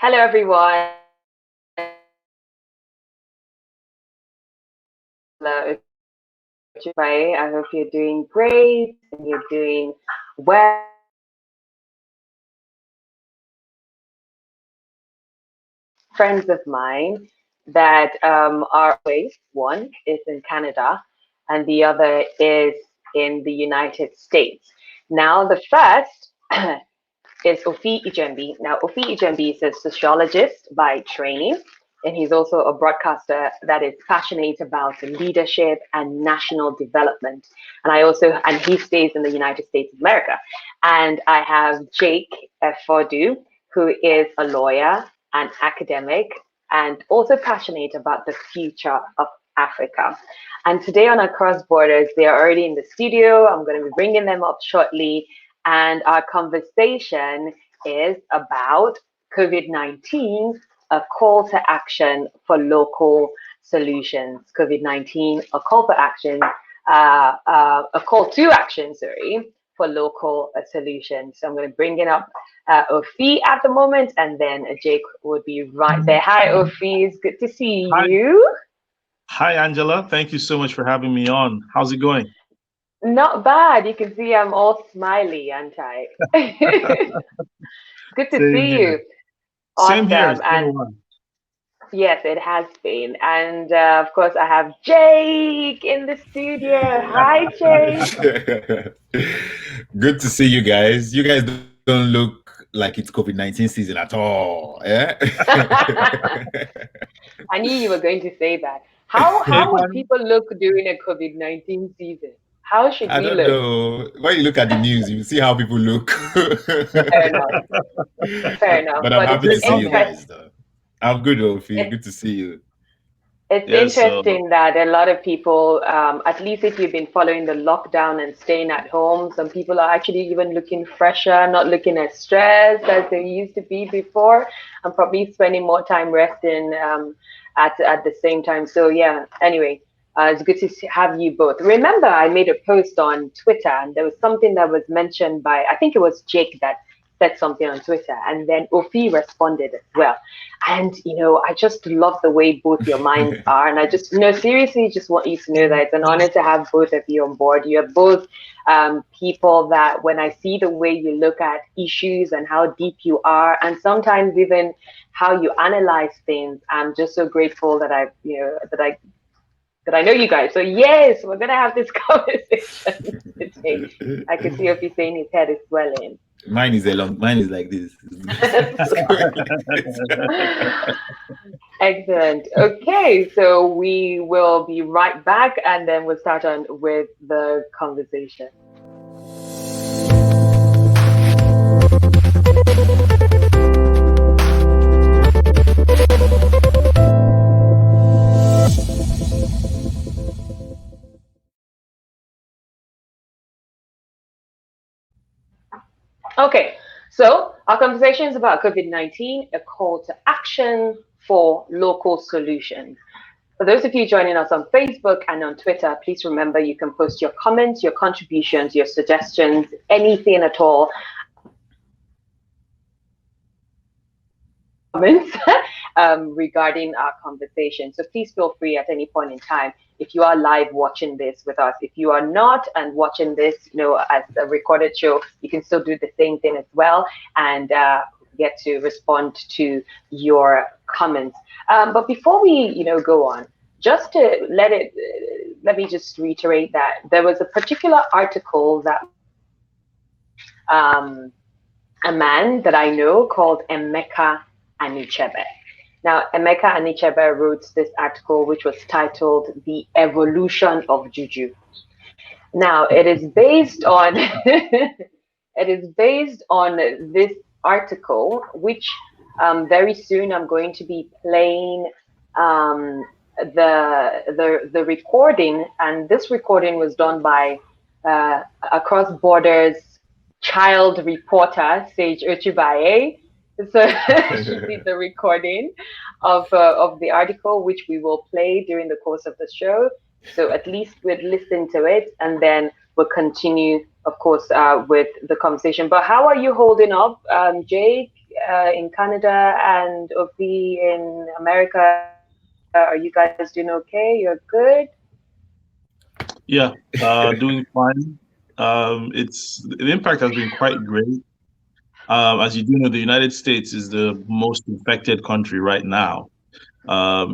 Hello, everyone. Hello, Ochu-Baiye. I hope you're doing great and you're doing well. Friends of mine that are away. One is in Canada, and the other is in the United States. Now, the first is Ofi Ejembi. Now, Ofi Ejembi is a sociologist by training, and he's also a broadcaster that is passionate about leadership and national development. And he stays in the United States of America. And I have Jake Effoduh, who is a lawyer, an academic, and also passionate about the future of Africa. And today on Across Borders, they are already in the studio. I'm going to be bringing them up shortly. And our conversation is about COVID-19, a call to action for local solutions. COVID-19, a call for action, a call to action, sorry, for local solutions. So I'm going to bring it up Ofi at the moment, and then Jake would be right there. Hi, Ofi. It's good to see Hi. you. Hi, Angela. Thank you so much for having me on. How's it going? Not bad. You can see I'm all smiley, aren't I? Good to Same see you. here. Same here. Awesome. It's been a And while. yes, it has been. And of course, I have Jake in the studio. Hi, Jake. Good to see you guys. You guys don't look like it's COVID-19 season at all. Yeah? I knew you were going to say that. How would Anyone? people look during a COVID-19 season? How should I we don't look? know. When you look at the news, you see how people look. Fair enough. Fair enough. But I'm But happy Say to see you something. guys, though. I'm good, Ofi. it's Good to see you. It's Yes, so interesting that a lot of people, at least if you've been following the lockdown and staying at home, some people are actually even looking fresher, not looking as stressed as they used to be before, and probably spending more time resting at the same time. So yeah, anyway, it's good to have you both. Remember, I made a post on Twitter, and there was something that was mentioned by, I think it was Jake that said something on Twitter, and then Ofi responded as well. And I just love the way both your minds are, and I just seriously just want you to know that it's an honor to have both of you on board. You're both people that when I see the way you look at issues and how deep you are, and sometimes even how you analyze things, I'm just so grateful that I know you guys. So yes, we're gonna have this conversation today. I can see Ofi saying his head is swelling. Mine is like this. Excellent. Okay, so we will be right back and then we'll start on with the conversation. Okay, so our conversation is about COVID-19, a call to action for local solutions. For those of you joining us on Facebook and on Twitter, please remember you can post your comments, your contributions, your suggestions, anything at all. Comments regarding our conversation. So please feel free at any point in time if you are live watching this with us. If you are not and watching this, as a recorded show, you can still do the same thing as well and get to respond to your comments. But before we, go on, just to let me just reiterate that there was a particular article that a man that I know called Emeka Anichebe. Now, Emeka Anichebe wrote this article, which was titled "The Evolution of Juju." Now, it is based on this article, which very soon I'm going to be playing the recording, and this recording was done by Across Borders child reporter Sage Ochu-Baiye. So she did the recording of the article, which we will play during the course of the show. So at least we'd listen to it, and then we'll continue, of course, with the conversation. But how are you holding up, Jake? in Canada and Ofi in America, are you guys doing okay? You're good? Yeah, doing fine. It's the impact has been quite great. As you do know, the United States is the most infected country right now.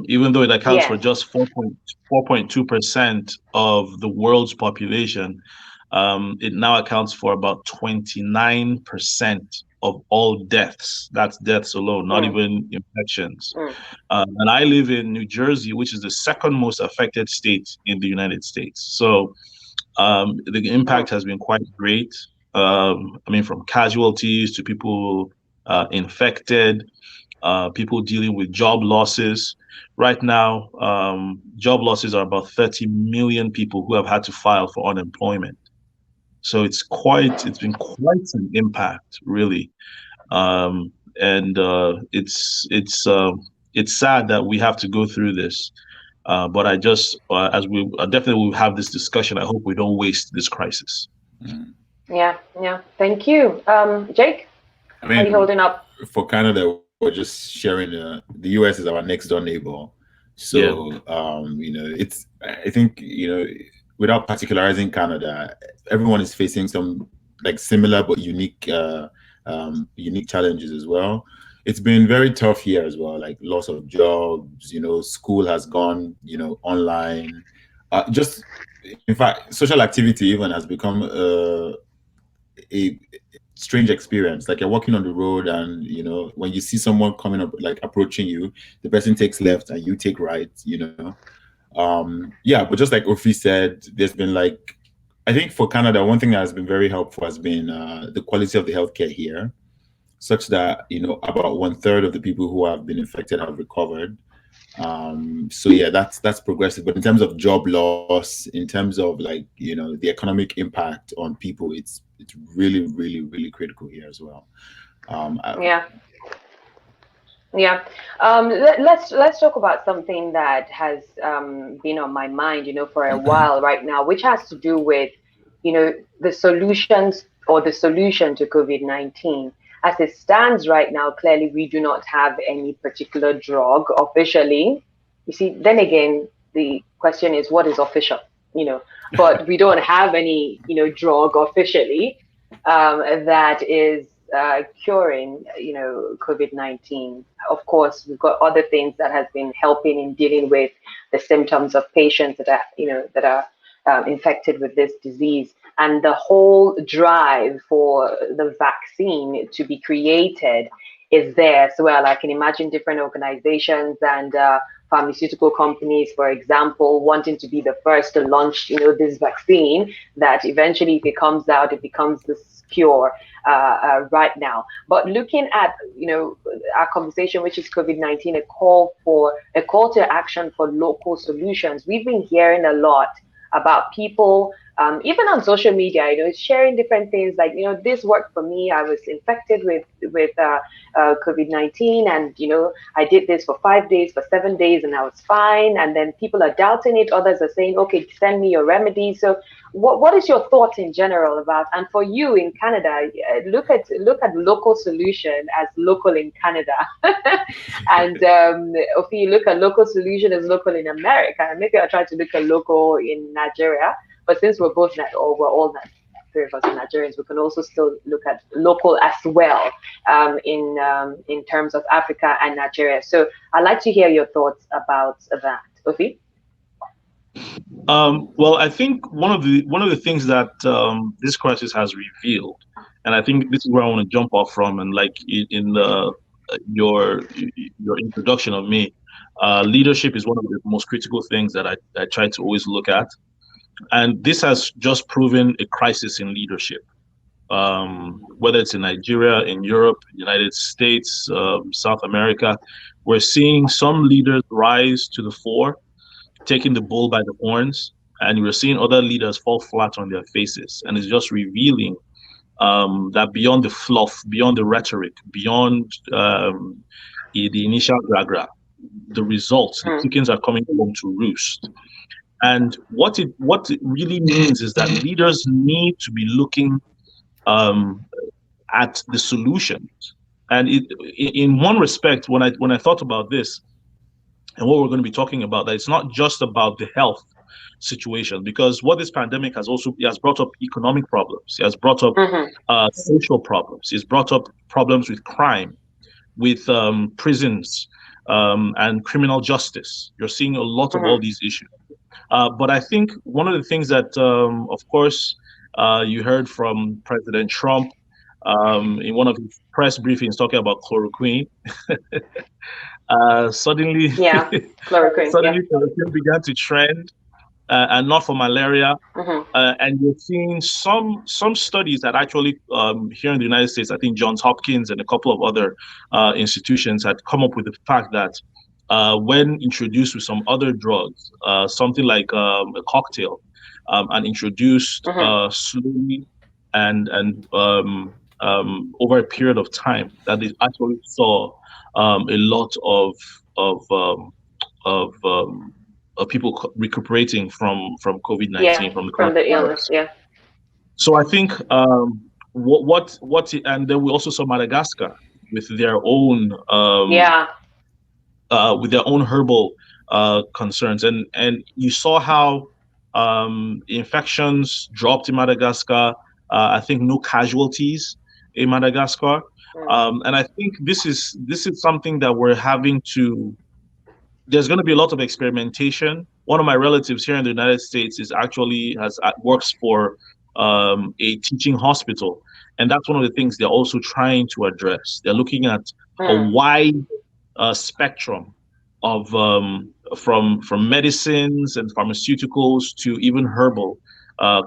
Even though it accounts for Yes. just 4.2% of the world's population, it now accounts for about 29% of all deaths. That's deaths alone, not Mm, even infections. mm, And I live in New Jersey, which is the second most affected state in the United States. So the mm. impact has been quite great. I mean, from casualties to people infected, people dealing with job losses. Right now, job losses are about 30 million people who have had to file for unemployment. So it's been quite an impact, really. And it's sad that we have to go through this. But I just, as we definitely will have this discussion, I hope we don't waste this crisis. Mm. Yeah, yeah. Thank you. Jake, I how are you mean, holding up? for Canada, we're just sharing. The US is our next door neighbor, Yeah. so it's. I think without particularizing Canada, everyone is facing some like similar but unique challenges as well. It's been very tough here as well, like loss of jobs. School has gone online. Just in fact, social activity even has become a strange experience. Like you're walking on the road, and when you see someone coming up, like approaching you, the person takes left and you take right. Yeah, but just like Ofi said, there's been like, I think for Canada, one thing that has been very helpful has been the quality of the healthcare here, such that about one third of the people who have been infected have recovered. So yeah, that's progressive. But in terms of job loss, in terms of like the economic impact on people, it's really, really, really critical here as well. Um, I- Yeah. Yeah. Let's talk about something that has been on my mind, for a while right now, which has to do with, the solutions or the solution to COVID-19. As it stands right now, clearly we do not have any particular drug officially. You see, then again, the question is what is official, but we don't have any, drug officially that is curing, COVID-19. Of course, we've got other things that has been helping in dealing with the symptoms of patients that are infected with this disease. And the whole drive for the vaccine to be created is there. So, well, I can imagine different organizations and pharmaceutical companies, for example, wanting to be the first to launch, this vaccine that eventually, if it comes out, it becomes this cure right now. But looking at, our conversation, which is COVID-19, a call to action for local solutions. We've been hearing a lot about people, even on social media, sharing different things like, this worked for me. I was infected with COVID-19, and I did this for 5 days, for 7 days, and I was fine. And then people are doubting it. Others are saying, okay, send me your remedy. So, what is your thoughts in general about? And for you in Canada, look at local solution as local in Canada, and if you look at local solution as local in America, and maybe I'll try to look at local in Nigeria. But since we're all three of us are Nigerians, we can also still look at local as well in terms of Africa and Nigeria. So I'd like to hear your thoughts about that, Ofi. Well, I think one of the things that this crisis has revealed, and I think this is where I want to jump off from, and like in your introduction of me, leadership is one of the most critical things that I try to always look at, and this has just proven a crisis in leadership. Whether it's in Nigeria, in Europe, United States, South America, we're seeing some leaders rise to the fore, taking the bull by the horns, and we're seeing other leaders fall flat on their faces. And it's just revealing that beyond the fluff, beyond the rhetoric, beyond the initial gra, the results, the Mm, chickens are coming home to roost. And what it really means is that leaders need to be looking um, at the solutions And in one respect, when I thought about this and what we're going to be talking about, that it's not just about the health situation, because what this pandemic it has brought up economic problems, it has brought up social problems, it's brought up problems with crime, with prisons, and criminal justice. You're seeing a lot of all these issues. But I think one of the things that, of course, you heard from President Trump in one of his press briefings talking about chloroquine. Suddenly, Yeah, chloroquine. Yeah. suddenly chloroquine began to trend, and not for malaria. And you're seeing some studies that actually here in the United States, I think Johns Hopkins and a couple of other institutions had come up with the fact that when introduced with some other drugs, something like a cocktail, and introduced slowly and over a period of time, that they actually saw a lot of people recuperating from COVID-19, from the from the illness. coronavirus. Yeah. So I think and then we also saw Madagascar with their own herbal concerns, and you saw how infections dropped in Madagascar. I think no casualties in Madagascar, and I think this is something that we're having to. There's going to be a lot of experimentation. One of my relatives here in the United States works for a teaching hospital, and that's one of the things they're also trying to address. They're looking at a wide spectrum of from medicines and pharmaceuticals to even herbal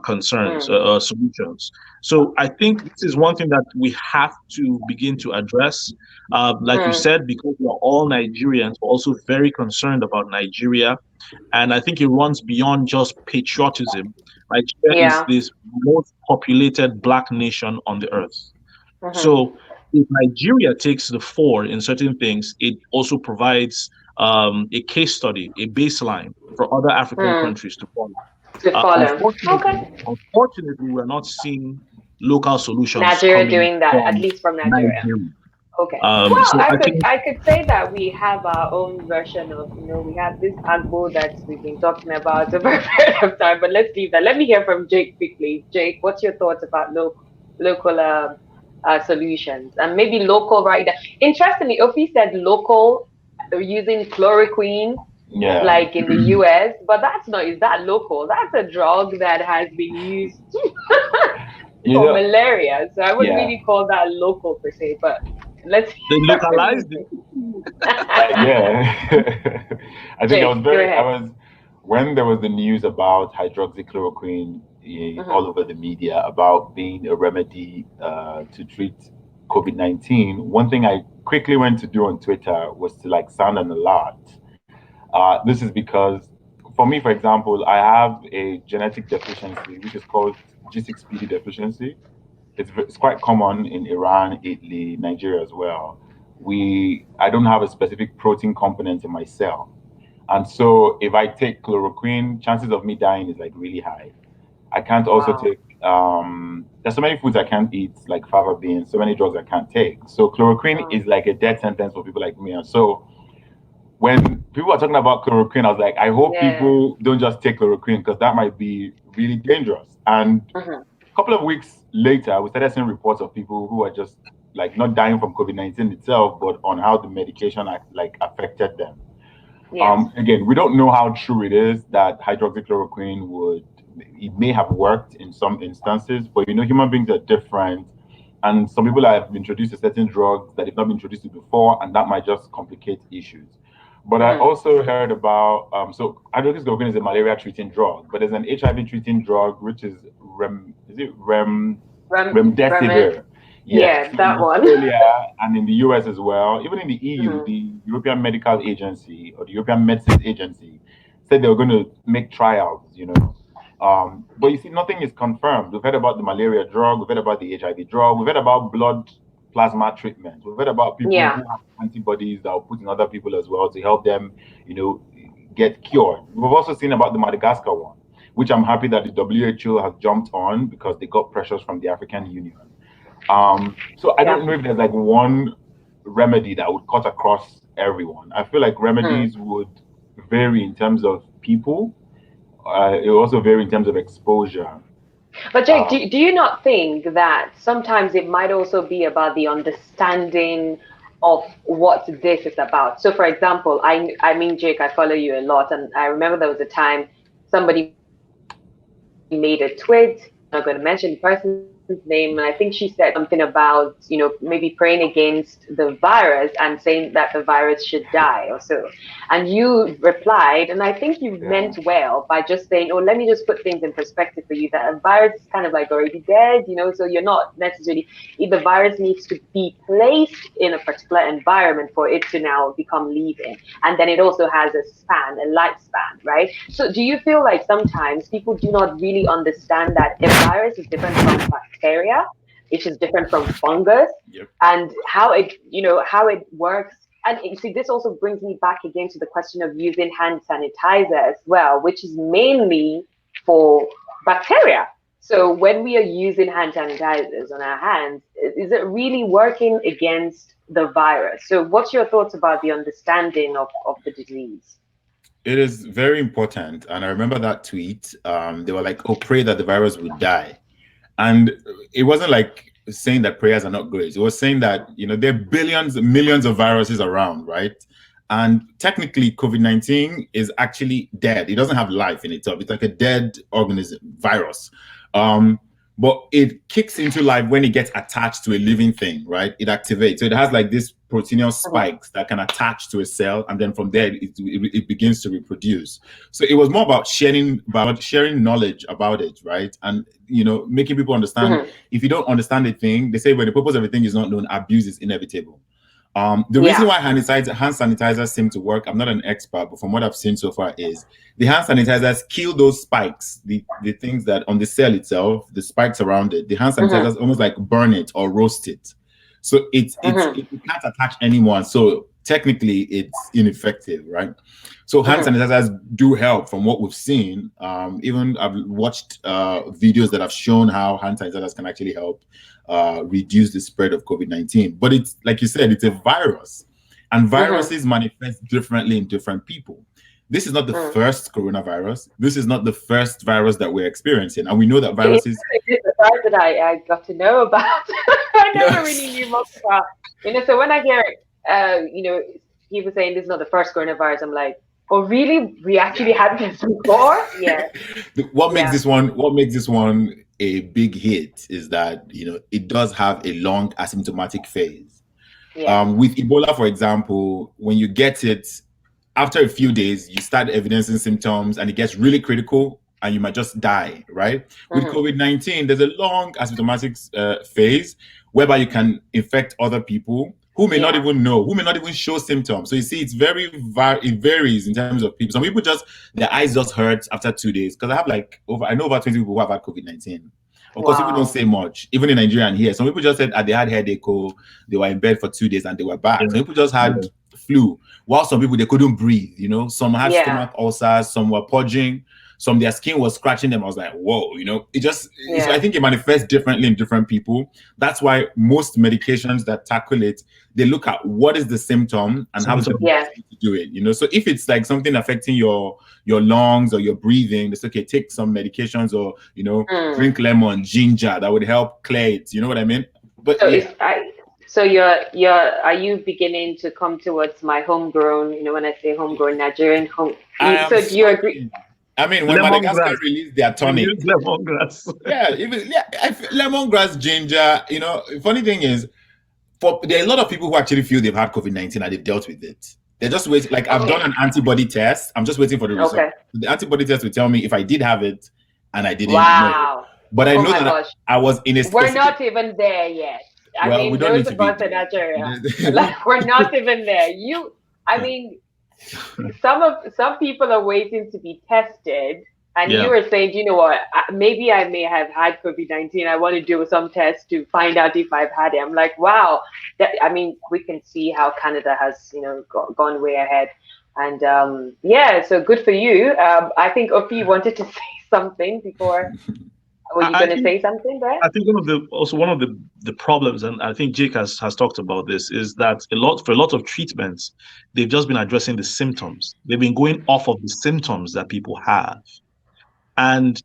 solutions. So I think this is one thing that we have to begin to address. Like you said, because we're all Nigerians, we're also very concerned about Nigeria. And I think it runs beyond just patriotism. Nigeria is this most populated Black nation on the earth. So if Nigeria takes the fore in certain things, it also provides a case study, a baseline for other African countries to follow. Unfortunately, we're not seeing local solutions. Nigeria doing that, at least from Nigeria. Okay. So I could say that we have our own version of, we have this agbo that we've been talking about over a period of time, but let's leave that. Let me hear from Jake quickly. Jake, what's your thoughts about local solutions and maybe local right now? Interestingly, Ofi said local, using chloroquine. Yeah. Like in the US, but is that local? That's a drug that has been used for malaria. So I wouldn't really call that local per se, but let's they localized it. I think I was when there was the news about hydroxychloroquine all over the media about being a remedy to treat COVID-19. One thing I quickly went to do on Twitter was to sound an alert. This is because, for me, for example, I have a genetic deficiency which is called G6PD deficiency. It's quite common in Iran, Italy, Nigeria as well. I don't have a specific protein component in my cell, and so if I take chloroquine, chances of me dying is really high. I can't also take. There's so many foods I can't eat, like fava beans. So many drugs I can't take. So chloroquine is like a death sentence for people like me, and so. When people are talking about chloroquine, I was like, I hope people don't just take chloroquine because that might be really dangerous. And a couple of weeks later, we started seeing reports of people who are just not dying from COVID-19 itself, but on how the medication affected them. Yes. Again, we don't know how true it is that hydroxychloroquine it may have worked in some instances, but human beings are different. And some people have introduced to certain drugs that have not been introduced to before, and that might just complicate issues. But I also heard about, so hydroxychloroquine is a malaria treating drug, but there's an HIV treating drug, which is remdesivir. Yes, that one. Australia and in the US as well, even in the EU, the European Medical Agency or the European Medicines Agency said they were going to make trials, But you see, nothing is confirmed. We've heard about the malaria drug, we've heard about the HIV drug, we've heard about blood plasma treatment. We've heard about people who have antibodies that are put in other people as well to help them, get cured. We've also seen about the Madagascar one, which I'm happy that the WHO has jumped on because they got pressures from the African Union. So I don't know if there's one remedy that would cut across everyone. I feel like Mm. remedies would vary in terms of people. It will also vary in terms of exposure. But Jake, Um, do you not think that sometimes it might also be about the understanding of what this is about? So, for example, I mean, Jake, I follow you a lot, and I remember there was a time somebody made a tweet. I'm not going to mention the person's name, and I think she said something about, maybe praying against the virus and saying that the virus should die or so. And you replied, and I think you yeah. meant well by just saying, oh, let me just put things in perspective for you that a virus is kind of like already dead, so you're not necessarily, if the virus needs to be placed in a particular environment for it to now become living. And then it also has a lifespan, right? So do you feel like sometimes people do not really understand that a virus is different from bacteria, which is different from fungus, Yep. and how it works. And you see, this also brings me back again to the question of using hand sanitizer as well, which is mainly for bacteria. So when we are using hand sanitizers on our hands, is it really working against the virus? So what's your thoughts about the understanding of the disease? It is very important. And I remember that tweet. They were like, oh, pray that the virus would die. And it wasn't like saying that prayers are not great. It was saying that, there are billions, millions of viruses around, right? And technically, COVID-19 is actually dead. It doesn't have life in itself. It's like a dead organism, virus. Um, but it kicks into life when it gets attached to a living thing, right? It activates. So it has like this proteinous spikes that can attach to a cell, and then from there it begins to reproduce. So it was more about sharing knowledge about it, right? And making people understand. Mm-hmm. If you don't understand a thing, they say when the purpose of a thing is not known, abuse is inevitable. The reason Yeah. why hand sanitizers seem to work, I'm not an expert, but from what I've seen so far, is the hand sanitizers kill those spikes, the things that on the cell itself, the spikes around it. The hand Mm-hmm. sanitizers almost like burn it or roast it, so it can't attach anyone. So technically, it's ineffective, right? So hand Mm-hmm. sanitizers do help from what we've seen. Even I've watched videos that have shown how hand sanitizers can actually help reduce the spread of COVID-19. But it's like you said, it's a virus, and Mm-hmm. viruses manifest differently in different people. This is not the Mm. first coronavirus. This is not the first virus that we're experiencing, and we know that viruses. It's the part that I got to know about. I never really Yes. knew much about. So when I hear, people saying this is not the first coronavirus, I'm like, oh, really? We actually Yeah. had this before? Yeah. What makes Yeah. this one a big hit is that it does have a long asymptomatic phase. Yes. With Ebola, for example, when you get it, after a few days, you start evidencing symptoms and it gets really critical and you might just die, right? With Mm-hmm. COVID-19, there's a long asymptomatic phase whereby you can infect other people who may not Yeah. even know, who may not even show symptoms. So you see, it varies in terms of people. Some people their eyes just hurt after 2 days. Because I know over 20 people who have had COVID-19. Of course, people don't Wow. say much, even in Nigeria and here. Some people just said they had headache, or they were in bed for 2 days and they were back. Some people just had flu, while some people, they couldn't breathe. Some had Yeah. stomach ulcers, some were purging, some their skin was scratching them. I was like, whoa, so I think it manifests differently in different people. That's why most medications that tackle it, they look at what is the symptom and how is the best way to do it. So if it's like something affecting your lungs or your breathing, it's okay, take some medications, or drink lemon, ginger, that would help clear it. You know what I mean? But So yeah. so are you beginning to come towards my homegrown, when I say homegrown Nigerian home, I am so do you agree? sorry. I mean, when Madagascar Lemongrass. released their tonic, Use lemongrass. lemongrass, ginger. Funny thing is, there are a lot of people who actually feel they've had COVID-19 and they've dealt with it. They're just waiting. Like, I've done an antibody test. I'm just waiting for the result. Okay. The antibody test will tell me if I did have it and I didn't know. Wow. But I Oh know my that gosh. I was in a We're specific. not even there yet. I Well, we mean, don't need those to of be us in there. Nigeria, like, we're not even there. I mean, some people are waiting to be tested, and Yeah. you were saying, you know what, maybe I may have had COVID-19. I want to do some tests to find out if I've had it. I'm like, wow. I mean, we can see how Canada has, gone way ahead. And yeah, so good for you. I think Ofi wanted to say something before. Were you I going to think say something there? I think one of the problems, and I think Jake has talked about this, is that for a lot of treatments, they've just been addressing the symptoms. They've been going off of the symptoms that people have. And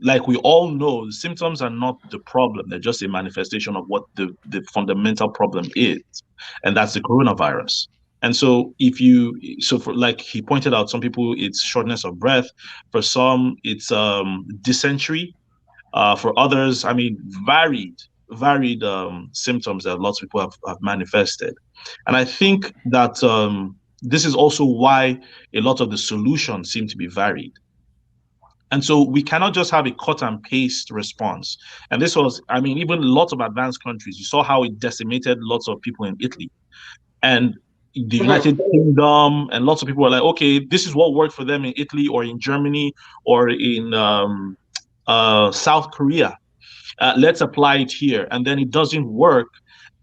like we all know, the symptoms are not the problem. They're just a manifestation of what the fundamental problem is. And that's the coronavirus. And so for like he pointed out, some people it's shortness of breath. For some, it's dysentery. For others, I mean, varied symptoms that lots of people have manifested. And I think that this is also why a lot of the solutions seem to be varied. And so we cannot just have a cut and paste response. And this was, I mean, even lots of advanced countries, you saw how it decimated lots of people in Italy and the United Kingdom, and lots of people were like, okay, this is what worked for them in Italy or in Germany or in South Korea. Let's apply it here. And then it doesn't work.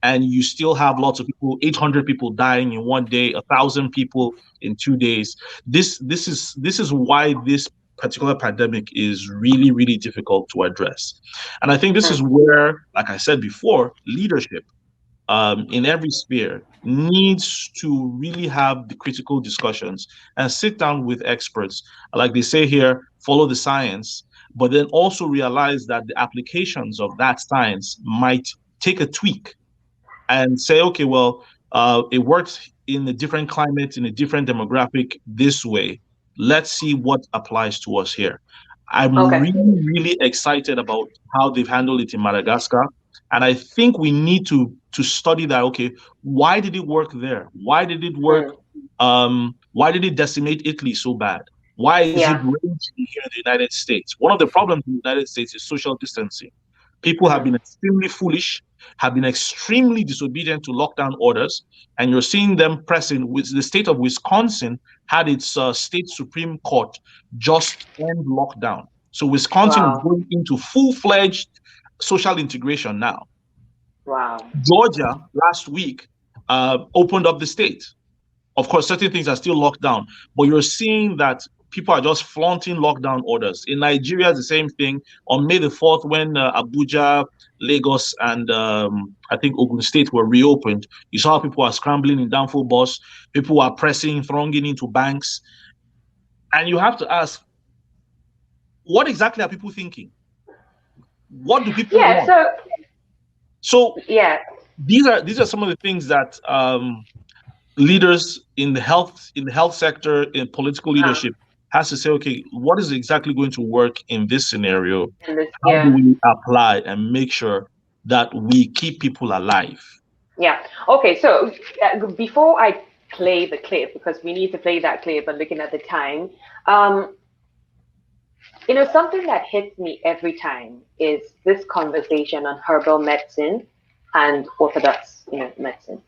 And you still have lots of people, 800 people dying in one day, 1,000 people in 2 days. This is why this particular pandemic is really, really difficult to address. And I think this is where, like I said before, leadership in every sphere needs to really have the critical discussions and sit down with experts. Like they say here, follow the science, but then also realize that the applications of that science might take a tweak and say, okay, well, it works in a different climate, in a different demographic this way. Let's see what applies to us here. I'm really, really excited about how they've handled it in Madagascar. And I think we need to study that. Okay, why did it work there? Why did it work? Why did it decimate Italy so bad? Why is it raging here in the United States? One of the problems in the United States is social distancing. People have been extremely foolish, have been extremely disobedient to lockdown orders, and you're seeing them pressing. With the state of Wisconsin had its state Supreme Court just end lockdown. So Wisconsin is going into full-fledged social integration now. Wow. Georgia last week opened up the state. Of course, certain things are still locked down, but you're seeing that people are just flaunting lockdown orders. In Nigeria, the same thing. On May the 4th, when Abuja, Lagos, and I think Ogun State were reopened, you saw people are scrambling in downfall bus. People are pressing, thronging into banks. And you have to ask, what exactly are people thinking? What do people want? So these are some of the things that leaders in the health sector, in political leadership, has to say, okay, what is exactly going to work in this scenario? How do we apply and make sure that we keep people alive? Yeah. Okay. So before I play the clip, because we need to play that clip, and looking at the time, something that hits me every time is this conversation on herbal medicine and orthodox, medicine.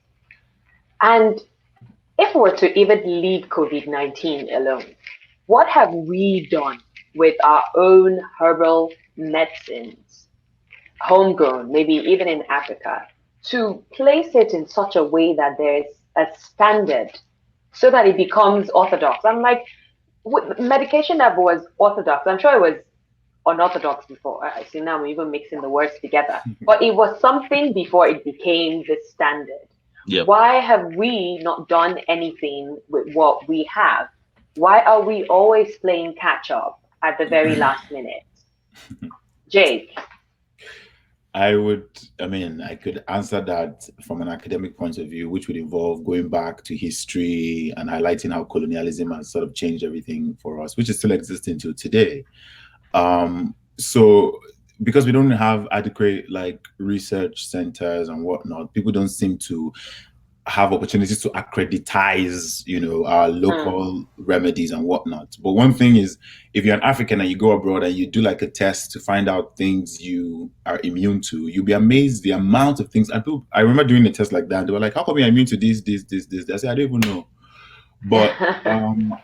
And if we were to even leave COVID-19 alone, what have we done with our own herbal medicines, homegrown, maybe even in Africa, to place it in such a way that there's a standard so that it becomes orthodox? I'm like, medication that was orthodox, I'm sure it was unorthodox before. I see now I'm even mixing the words together. But it was something before it became the standard. Yep. Why have we not done anything with what we have? Why are we always playing catch up at the very last minute? Jake? I could answer that from an academic point of view, which would involve going back to history and highlighting how colonialism has sort of changed everything for us, which is still existing to today. So because we don't have adequate research centers and whatnot, people don't seem to have opportunities to accreditize, our local remedies and whatnot. But one thing is, if you're an African and you go abroad and you do a test to find out things you are immune to, you'll be amazed the amount of things. And people, I remember doing a test like that. And they were like, "How come you're immune to this?" I said, "I don't even know." But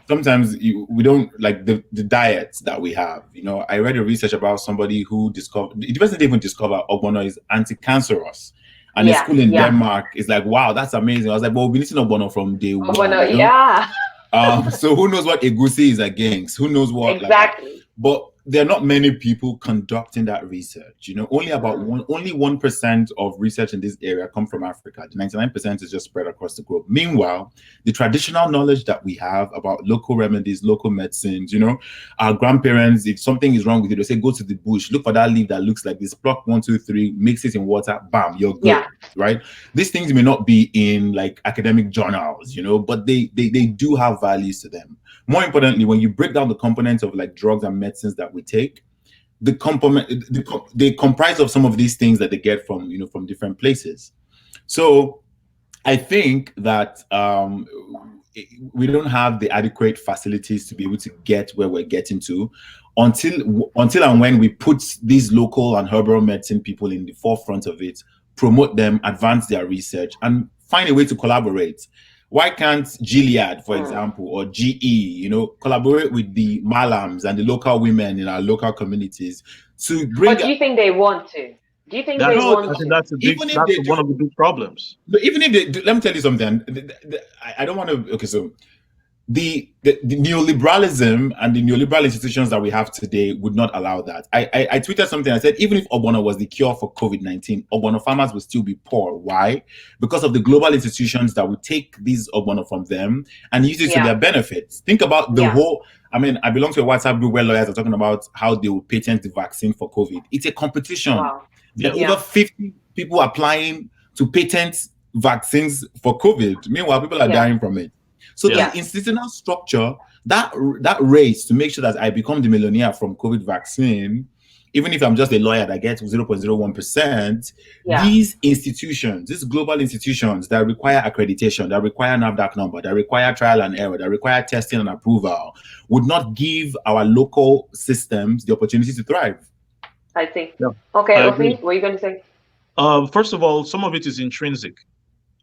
sometimes we don't the diets that we have. I read a research about somebody who discovered, the person didn't even discover ogbono is anti-cancerous. And a school in Denmark is like, wow, that's amazing. I was like, well, we've been listening to ogbono from day one. Ogbono, So who knows what egusi is against? Who knows what? Exactly. But there are not many people conducting that research. Only about 1% of research in this area come from Africa. The 99% is just spread across the globe. Meanwhile, the traditional knowledge that we have about local remedies, local medicines, our grandparents, if something is wrong with you, they say go to the bush, look for that leaf that looks like this, pluck 1, 2, 3, mix it in water, bam, you're good. Yeah. Right? These things may not be in like academic journals, but they do have values to them. More importantly, when you break down the components of like drugs and medicines that we take, they comprise of some of these things that they get from from different places. So I think that we don't have the adequate facilities to be able to get where we're getting to until and when we put these local and herbal medicine people in the forefront of it, promote them, advance their research, and find a way to collaborate. Why can't Gilead, for example, or GE, collaborate with the Malams and the local women in our local communities to bring? But do you think they want to? Do you think they want to? That's one of the big problems. But even if they do, let me tell you something. I don't want to. Okay, so the neoliberalism and the neoliberal institutions that we have today would not allow that. I tweeted something. I said, even if ogbono was the cure for COVID-19, ogbono farmers would still be poor. Why? Because of the global institutions that would take these ogbono from them and use it to their benefits. Think about the whole. I mean, I belong to a WhatsApp group where lawyers are talking about how they will patent the vaccine for COVID. It's a competition. Wow. There are over 50 people applying to patent vaccines for COVID. Meanwhile, people are dying from it. So the institutional structure, that race to make sure that I become the millionaire from COVID vaccine, even if I'm just a lawyer that gets 0.01%, these institutions, these global institutions that require accreditation, that require NAFDAC number, that require trial and error, that require testing and approval, would not give our local systems the opportunity to thrive. I think. Yeah. Okay, Ofi, what are you going to say? First of all, some of it is intrinsic.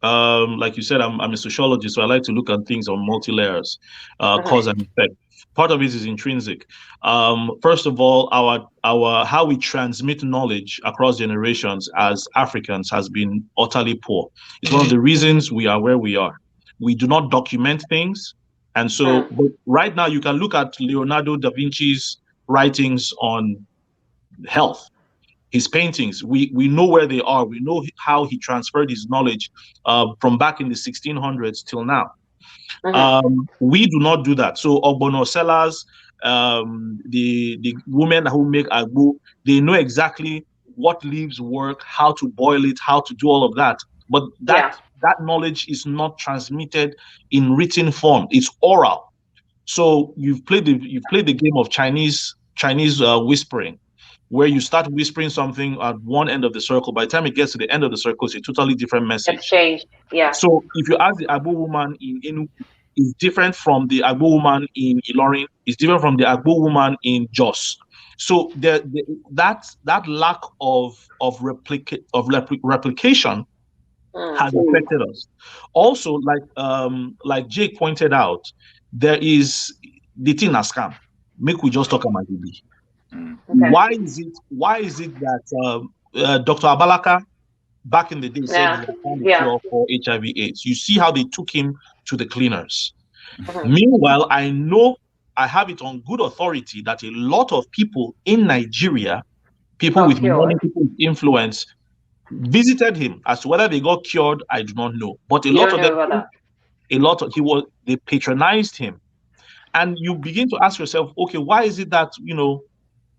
Like you said, I'm a sociologist, so I like to look at things on multi-layers, cause and effect. Part of it is intrinsic. First of all, our how we transmit knowledge across generations as Africans has been utterly poor. It's one of the reasons we are where we are. We do not document things, and so but right now you can look at Leonardo da Vinci's writings on health. His paintings, we know where they are. We know how he transferred his knowledge from back in the 1600s till now. We do not do that. So ogbono sellers, the women who make agbo, they know exactly what leaves work, how to boil it, how to do all of that. But that knowledge is not transmitted in written form. It's oral. So you've played the game of Chinese whispering, where you start whispering something at one end of the circle. By the time it gets to the end of the circle, it's a totally different message. It's changed, yeah. So if you ask the Agbo woman in Enugu, is different from the Agbo woman in Ilorin, is different from the Agbo woman in Jos. So that lack of replication has affected us. Also, like Jake pointed out, there is the thing as scam. Make we just talk about it. Okay. Why is it that Dr. Abalaka back in the day said he found a cure for HIV/AIDS? You see how they took him to the cleaners. Meanwhile, I have it on good authority that a lot of people in Nigeria, people with money, people with influence, visited him. As to whether they got cured, I do not know. But they patronized him. And you begin to ask yourself, okay, why is it that,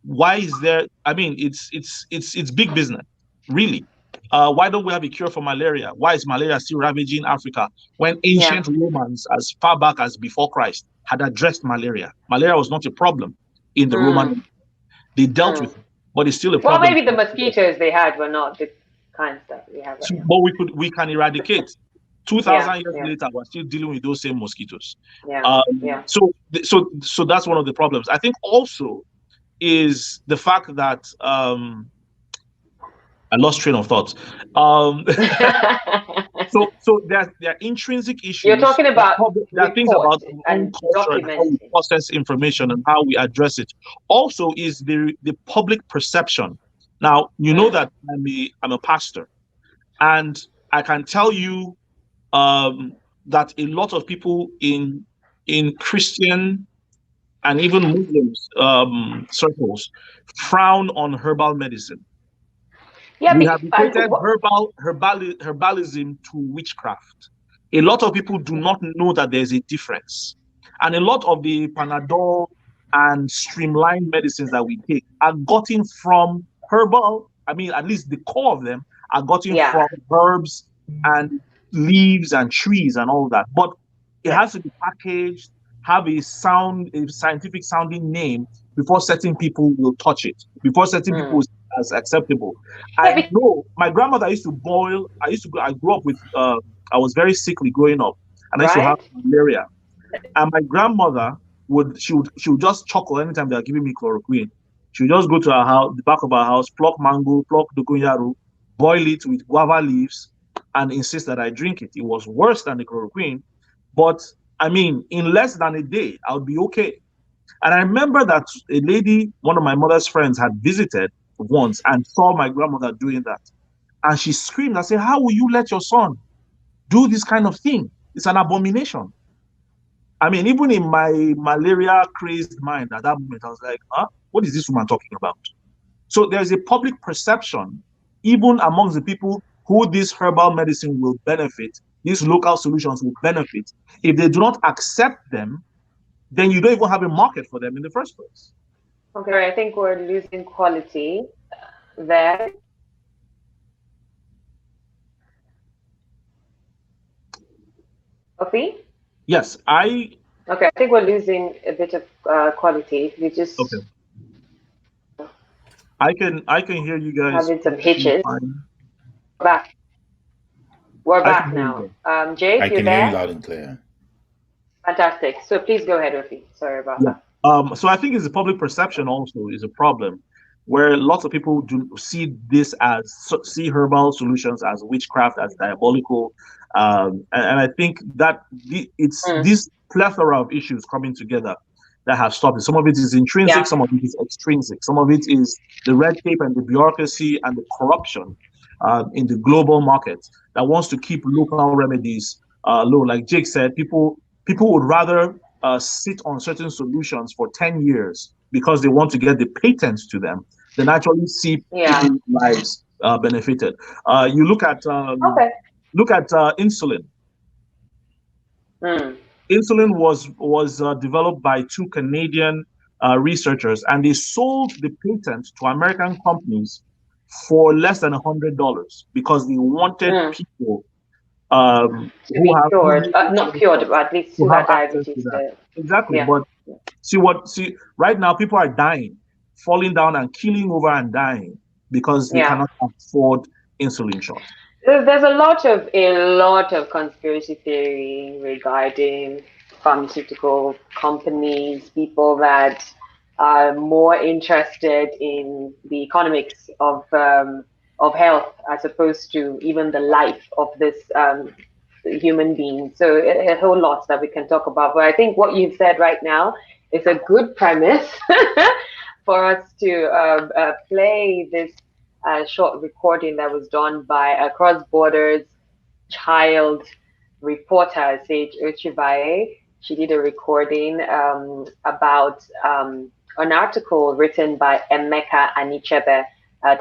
why is there? I mean, it's big business, really. Why don't we have a cure for malaria? Why is malaria still ravaging Africa when ancient Romans, as far back as before Christ, had addressed malaria? Malaria was not a problem in the Roman. They dealt with it, but it's still a problem. Well, maybe the mosquitoes they had were not the kind of stuff we have right now. But we can eradicate. 2,000 years later, we're still dealing with those same mosquitoes. So that's one of the problems. I think also is the fact that I lost train of thought. So there are intrinsic issues. You're talking about there are things about and culture and how we process information and how we address it. Also is the public perception. Now you know that I'm a pastor, and I can tell you that a lot of people in Christian and even Muslims circles frown on herbal medicine. Yeah, We have equated herbalism to witchcraft. A lot of people do not know that there's a difference. And a lot of the Panadol and streamlined medicines that we take are gotten from herbal, I mean, at least the core of them are gotten from herbs and leaves and trees and all that. But it has to be packaged, have a scientific sounding name before certain people will touch it, before certain people will see it as acceptable. I know my grandmother used to boil. I grew up with, I was very sickly growing up, and I used to have malaria. And my grandmother would just chuckle anytime they are giving me chloroquine. She would just go to her house, the back of her house, pluck mango, pluck dogoyaro, boil it with guava leaves, and insist that I drink it. It was worse than the chloroquine, but I mean, in less than a day, I would be okay. And I remember that a lady, one of my mother's friends, had visited once and saw my grandmother doing that. And she screamed and said, "How will you let your son do this kind of thing? It's an abomination." I mean, even in my malaria-crazed mind at that moment, I was like, what is this woman talking about? So there's a public perception, even amongst the people who this herbal medicine will benefit, these local solutions will benefit. If they do not accept them, then you don't even have a market for them in the first place. Okay, I think we're losing quality there. Ofi? Yes, Okay, I think we're losing a bit of quality. We just I can hear you guys having some hitches. Back. We're back now. Jake, I you can there? hear you loud and clear. Fantastic. So please go ahead, Ofi. Sorry about that. So I think it's the public perception also is a problem, where lots of people do see herbal solutions as witchcraft, as diabolical, and I think that it's this plethora of issues coming together that have stopped it. Some of it is intrinsic, some of it is extrinsic, some of it is the red tape and the bureaucracy and the corruption in the global market that wants to keep local remedies low. Like Jake said, people would rather sit on certain solutions for 10 years because they want to get the patents to them than actually see people's lives benefited. You look at insulin. Insulin was developed by two Canadian researchers, and they sold the patent to American companies for less than $100 because they wanted people to be cured, not cured, but at least who have diabetes. Exactly, but see, right now people are dying, falling down and killing over and dying because they cannot afford insulin shots. There's a lot of conspiracy theory regarding pharmaceutical companies, people that are more interested in the economics of health as opposed to even the life of this human being. So a whole lot that we can talk about. But I think what you've said right now is a good premise for us to play this short recording that was done by a Cross Borders child reporter, Sage Ochu-Baiye. She did a recording about an article written by Emeka Anichebe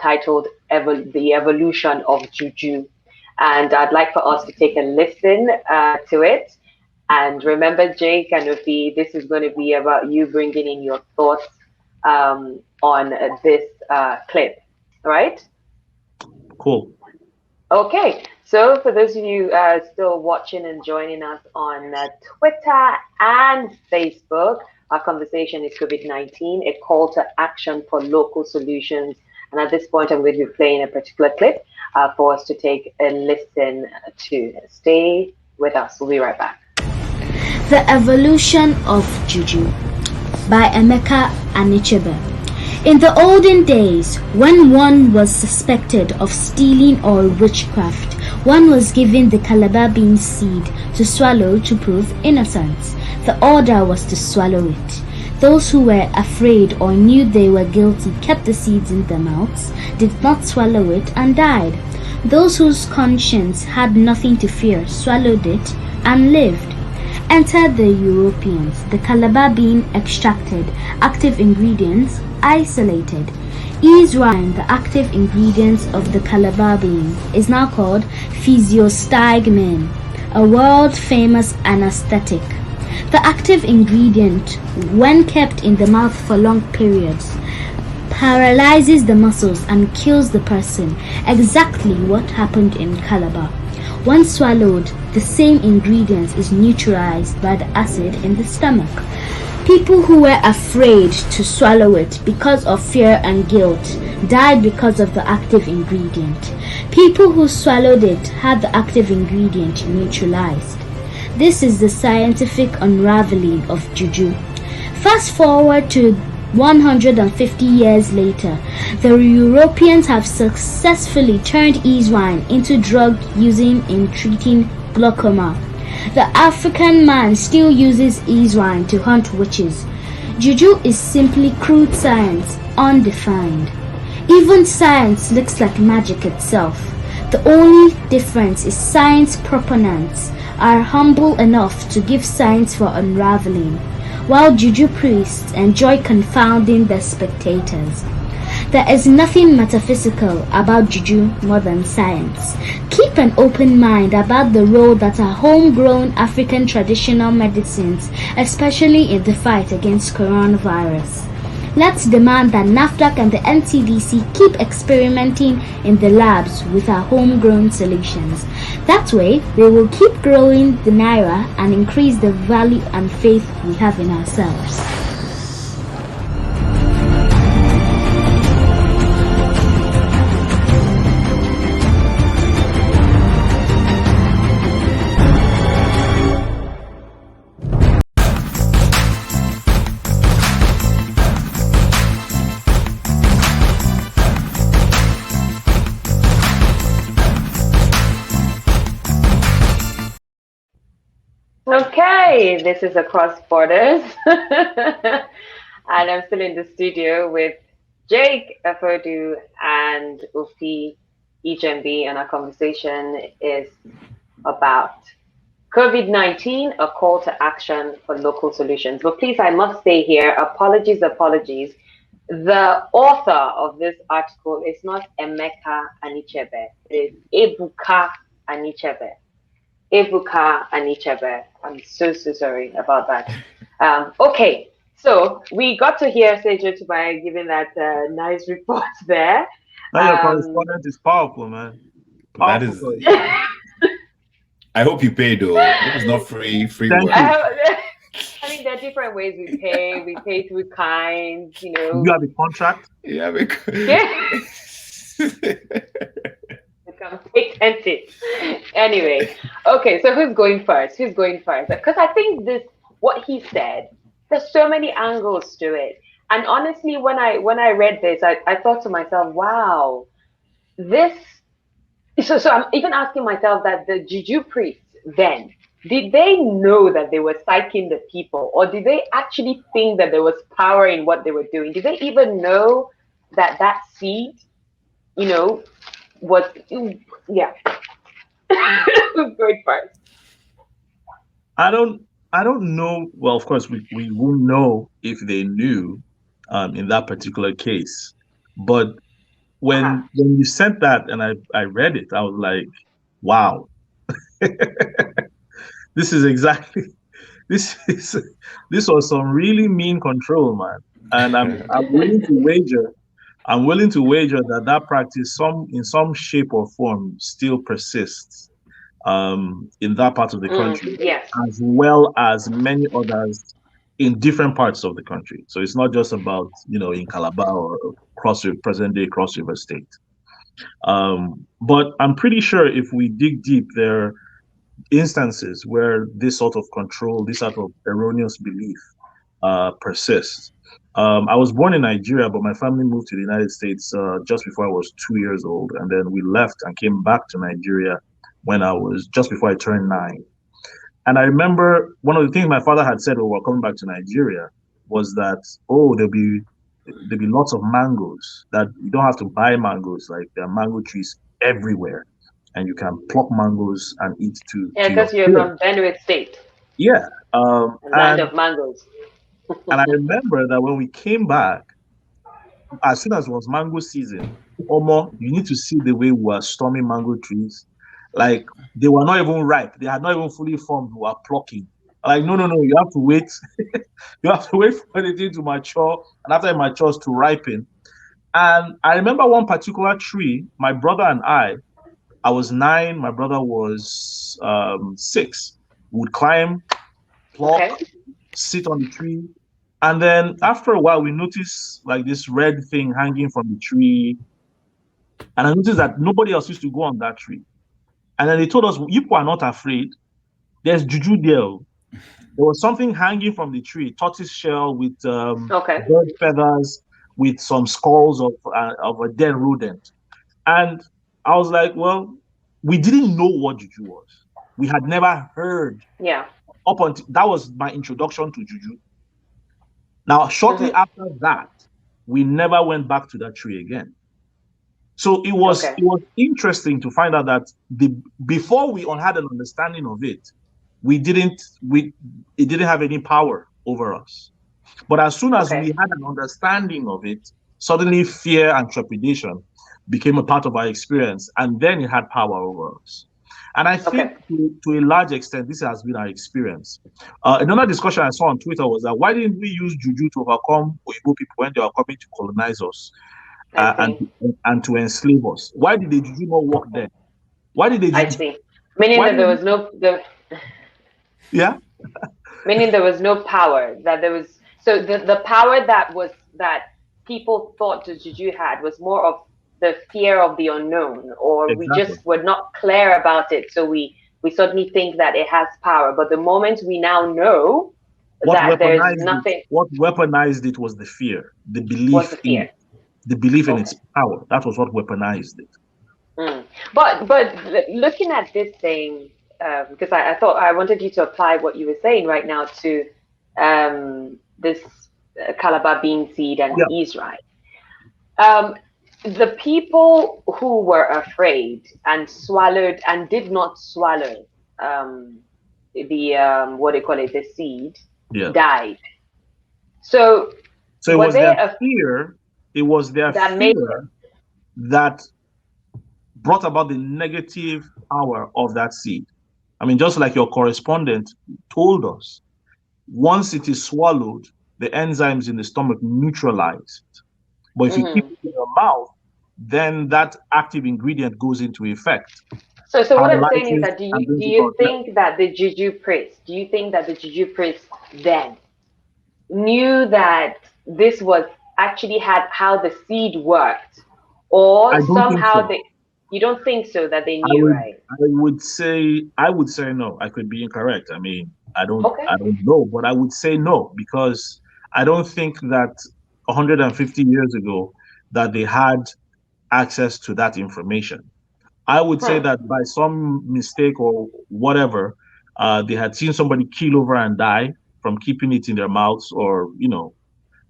titled The Evolution of Juju. And I'd like for us to take a listen to it. And remember, Jake and Ofi, this is going to be about you bringing in your thoughts on this clip. Right? Cool. Okay. So for those of you still watching and joining us on Twitter and Facebook, our conversation is COVID-19, a call to action for local solutions. And at this point, I'm going to be playing a particular clip for us to take a listen to. Stay with us. We'll be right back. The Evolution of Juju by Emeka Anichebe. In the olden days, when one was suspected of stealing or witchcraft, one was given the calabar bean seed to swallow to prove innocence. The order was to swallow it. Those who were afraid or knew they were guilty kept the seeds in their mouths, did not swallow it, and died. Those whose conscience had nothing to fear swallowed it and lived. Enter the Europeans, the Calabar bean extracted, active ingredients isolated. Ease wine, the active ingredients of the Calabar bean, is now called physiostigmine, a world-famous anesthetic. The active ingredient, when kept in the mouth for long periods, paralyzes the muscles and kills the person. Exactly what happened in Calabar. Once swallowed, the same ingredient is neutralized by the acid in the stomach. People who were afraid to swallow it because of fear and guilt died because of the active ingredient. People who swallowed it had the active ingredient neutralized. This is the scientific unraveling of juju. Fast forward to 150 years later, the Europeans have successfully turned ease wine into drug using in treating glaucoma. The African man still uses ease wine to hunt witches. Juju is simply crude science, undefined. Even science looks like magic itself. The only difference is science proponents are humble enough to give science for unraveling, while juju priests enjoy confounding the spectators. There is nothing metaphysical about juju more than science. Keep an open mind about the role that our homegrown African traditional medicines, especially in the fight against coronavirus. Let's demand that NAFDAC and the NCDC keep experimenting in the labs with our homegrown solutions. That way, we will keep growing the naira and increase the value and faith we have in ourselves. Okay, this is Across Borders. And I'm still in the studio with Jake, Effoduh, and Ofi Ejembi, and our conversation is about COVID-19, a call to action for local solutions. But please, I must say here, apologies. The author of this article is not Emeka Anichebe, it is Ebuka Anichebe. Ebuka Anichebe. I'm so sorry about that. Okay, so we got to hear Ochu-Baiye giving that nice report there. Now your correspondent is powerful, man. Powerful. That is. I hope you pay though. It's not free work. I mean, there are different ways we pay. We pay through kind, you know. You have a contract? Yeah, become patented. Anyway, okay, so who's going first? Because I think what he said, there's so many angles to it. And honestly, when I read this, I thought to myself, wow, so I'm even asking myself that the juju priests then, did they know that they were psyching the people, or did they actually think that there was power in what they were doing? Did they even know that seed, was, yeah. Who's going first? I don't know. Well, of course, we won't know if they knew in that particular case. But when you sent that and I read it, I was like, wow. This was some really mean control, man. And I'm willing to wager that practice in some shape or form still persists in that part of the country, yes, as well as many others in different parts of the country. So it's not just about in Calabar or present-day Cross River State. But I'm pretty sure if we dig deep, there are instances where this sort of control, this sort of erroneous belief persists. I was born in Nigeria, but my family moved to the United States just before I was 2 years old. And then we left and came back to Nigeria when I was just before I turned 9. And I remember one of the things my father had said when we were coming back to Nigeria was that, there'll be lots of mangoes, that you don't have to buy mangoes, like there are mango trees everywhere. And you can pluck mangoes and eat too. Yeah, because you're from Benue State. Yeah. Land of mangoes. And I remember that when we came back, as soon as it was mango season, Omo, you need to see the way we were storming mango trees. Like they were not even ripe. They had not even fully formed. We were plucking. Like, no, no, no, you have to wait. You have to wait for anything to mature. And after it matures to ripen. And I remember one particular tree, my brother and I was 9, my brother was 6, would climb, pluck, Okay. sit on the tree. And then after a while, we noticed like this red thing hanging from the tree. And I noticed that nobody else used to go on that tree. And then they told us, you people are not afraid. There's juju there. There was something hanging from the tree, tortoise shell with Okay. bird feathers, with some skulls of a dead rodent. And I was like, well, we didn't know what juju was. We had never heard. Yeah. Up until that was my introduction to juju. Now, shortly after that, we never went back to that tree again. So it was interesting to find out that before we had an understanding of it, it didn't have any power over us. But as soon as we had an understanding of it, suddenly fear and trepidation became a part of our experience, and then it had power over us. And I think to a large extent, this has been our experience. Another discussion I saw on Twitter was that why didn't we use juju to overcome Oyibo people when they were coming to colonize us and to enslave us? Why did the juju not work then? Why did they? I see. Meaning that there was no. Yeah. Meaning there was no power. That there was the power that people thought the juju had was more of the fear of the unknown, or we just were not clear about it. So we suddenly think that it has power. But the moment we now know that there's nothing. What weaponized it was the fear, the belief in its power. That was what weaponized it. But looking at this thing, because I thought I wanted you to apply what you were saying right now to this Calabar bean seed and Israel. The people who were afraid and swallowed and did not swallow the seed died. So it was their fear. It was their fear that brought about the negative power of that seed. I mean, just like your correspondent told us, once it is swallowed, the enzymes in the stomach neutralize it. But if you keep it in your mouth, then that active ingredient goes into effect. So what I'm saying is that do you think that the juju priest then knew that this was actually had how the seed worked, or somehow you don't think so that they knew, right? I would say no. I could be incorrect. I mean, I don't know, but I would say no, because I don't think that 150 years ago that they had access to that information. I would say that by some mistake or whatever, they had seen somebody keel over and die from keeping it in their mouths, or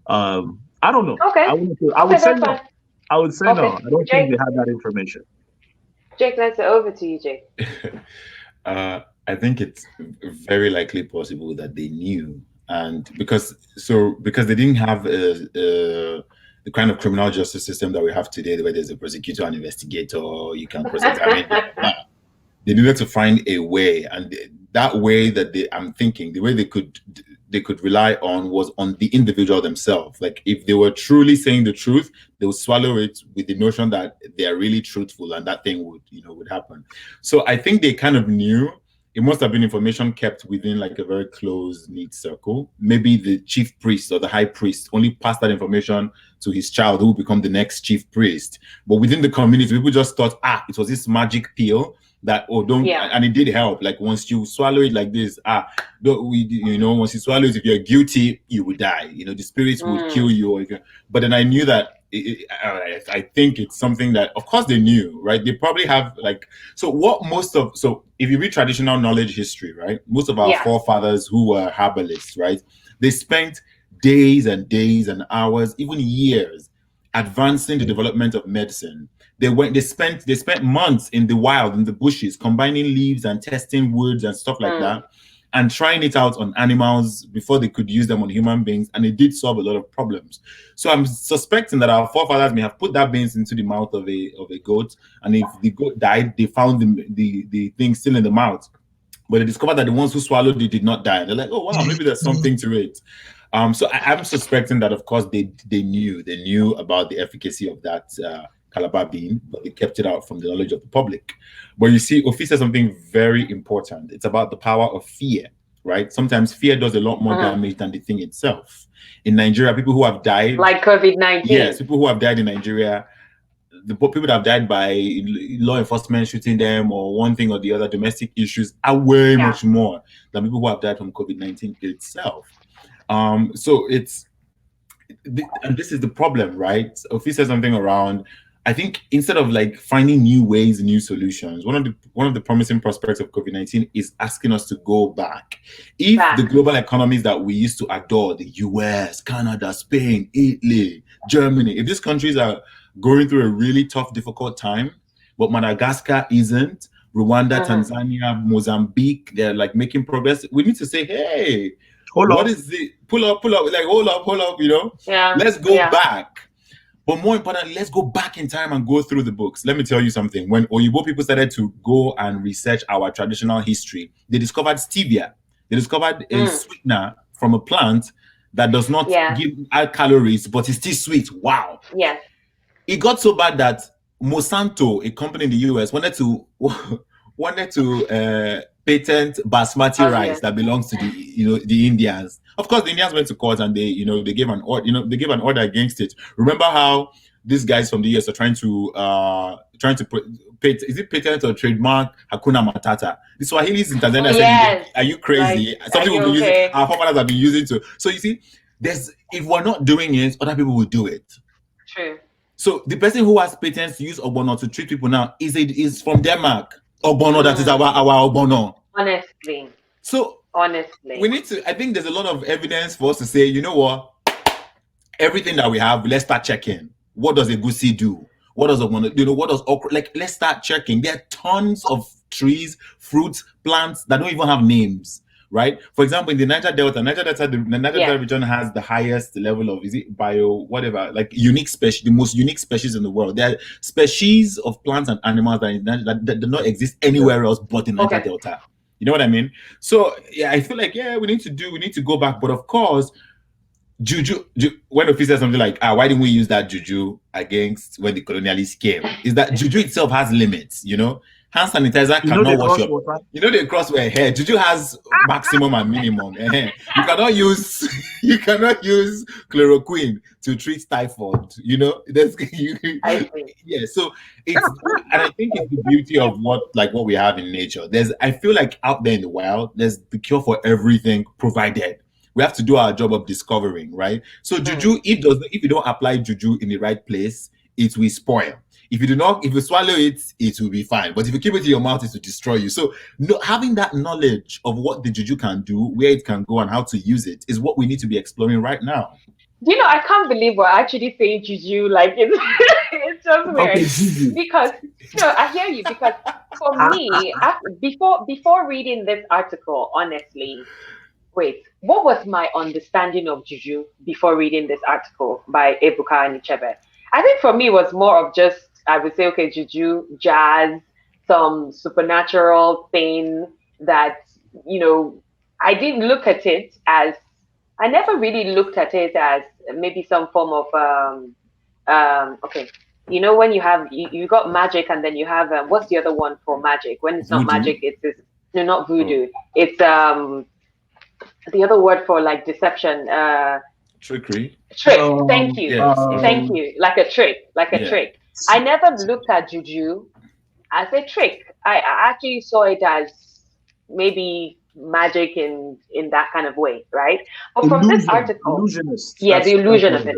I don't know. I would say no. I would say no. I don't think they had that information. Jake, let's over to you, Jake. I think it's very likely possible that they knew, and because they didn't have the kind of criminal justice system that we have today, where there's a prosecutor and investigator, you can cross-examine. They needed to find a way, and that way that I'm thinking the way they could rely on was on the individual themselves. Like if they were truly saying the truth, they would swallow it with the notion that they are really truthful, and that thing would happen. So I think they kind of knew. It must have been information kept within like a very close, neat circle. Maybe the chief priest or the high priest only passed that information to his child, who will become the next chief priest. But within the community, people just thought, it was this magic pill that and it did help. Like once you swallow it like this, once you swallow it, if you're guilty, you will die. The spirits would kill you. But then I knew that. I think it's something that, of course, they knew, right? They probably have so if you read traditional knowledge history, right? Most of our forefathers who were herbalists, right? They spent days and days and hours, even years, advancing the development of medicine. They spent months in the wild, in the bushes, combining leaves and testing woods and stuff like that. and trying it out on animals before they could use them on human beings, and it did solve a lot of problems. So I'm suspecting that our forefathers may have put that beans into the mouth of a goat, and if the goat died, they found the thing still in the mouth. But they discovered that the ones who swallowed it did not die. And they're like, oh wow, maybe there's something to it. So I'm suspecting that, of course, they knew about the efficacy of that Calabar bean, but they kept it out from the knowledge of the public. But you see, Ofi said something very important. It's about the power of fear, right? Sometimes fear does a lot more damage than the thing itself. In Nigeria, people who have died, like COVID-19. Yes, people who have died in Nigeria, the people that have died by law enforcement shooting them or one thing or the other, domestic issues, are way much more than people who have died from COVID-19 itself. So and this is the problem, right? Ofi said something around, I think instead of like finding new ways, new solutions, one of the promising prospects of COVID-19 is asking us to go back. If the global economies that we used to adore, the US, Canada, Spain, Italy, Germany, if these countries are going through a really tough, difficult time, but Madagascar isn't, Rwanda, Tanzania, Mozambique, they're like making progress, we need to say, hey, what is it? Pull up, like hold up, you know? Yeah. Let's go back. But more importantly, let's go back in time and go through the books. Let me tell you something. When Oyibo people started to go and research our traditional history, they discovered stevia. They discovered a sweetener from a plant that does not give out calories, but it's still sweet. Wow. Yes. It got so bad that Monsanto, a company in the US, wanted to patent basmati rice that belongs to the Indians. Of course, the Indians went to court and they gave an order against it. Remember how these guys from the US are trying to patent or trademark Hakuna Matata? The Swahilis in Tanzania said, "Are you crazy? Like, something we've been using, our forefathers have been using to." So you see, if we're not doing it, other people will do it. True. So the person who has patents to use ogbono to treat people now is from Denmark. Ogbono, that is our ogbono. Honestly. So honestly, we need to. I think there's a lot of evidence for us to say, you know what? Everything that we have, let's start checking. What does egusi do? What does ogbono? What does okra? Like, let's start checking. There are tons of trees, fruits, plants that don't even have names. Right? For example, in the Niger Delta, the Niger Delta region has the highest level of like unique species, the most unique species in the world. There are species of plants and animals that do not exist anywhere else but in Niger Delta. You know what I mean? So yeah, I feel like we need to go back. But of course, juju. When Ofi says something like, why didn't we use that juju against when the colonialists came? Is that juju itself has limits, you know? Hand sanitizer cannot wash your water. They cross your hair. Juju has maximum and minimum. You cannot use chloroquine to treat typhoid. So it's and I think it's the beauty of what we have in nature. I feel like out there in the wild, there's the cure for everything, provided we have to do our job of discovering, right? So juju, if you don't apply juju in the right place, it will spoil. If you swallow it, it will be fine. But if you keep it in your mouth, it will destroy you. So having that knowledge of what the juju can do, where it can go, and how to use it is what we need to be exploring right now. I can't believe we're actually saying juju like it's just weird. Because I hear you. Because for me, before reading this article, honestly, what was my understanding of juju before reading this article by Ebuka Anichebe? I think for me it was more of just, I would say, okay, juju, jazz, some supernatural thing that, I didn't look at it as, I never really looked at it as maybe some form of, when you got magic and then you have, what's the other one for magic? When it's not voodoo. Magic, it's not voodoo. Oh. It's the other word for like deception, trickery. Trick. Thank you. Yes. Thank you. Like a trick. Trick. I never looked at juju as a trick. I actually saw it as maybe magic in that kind of way, right? But from this article, the illusion of it,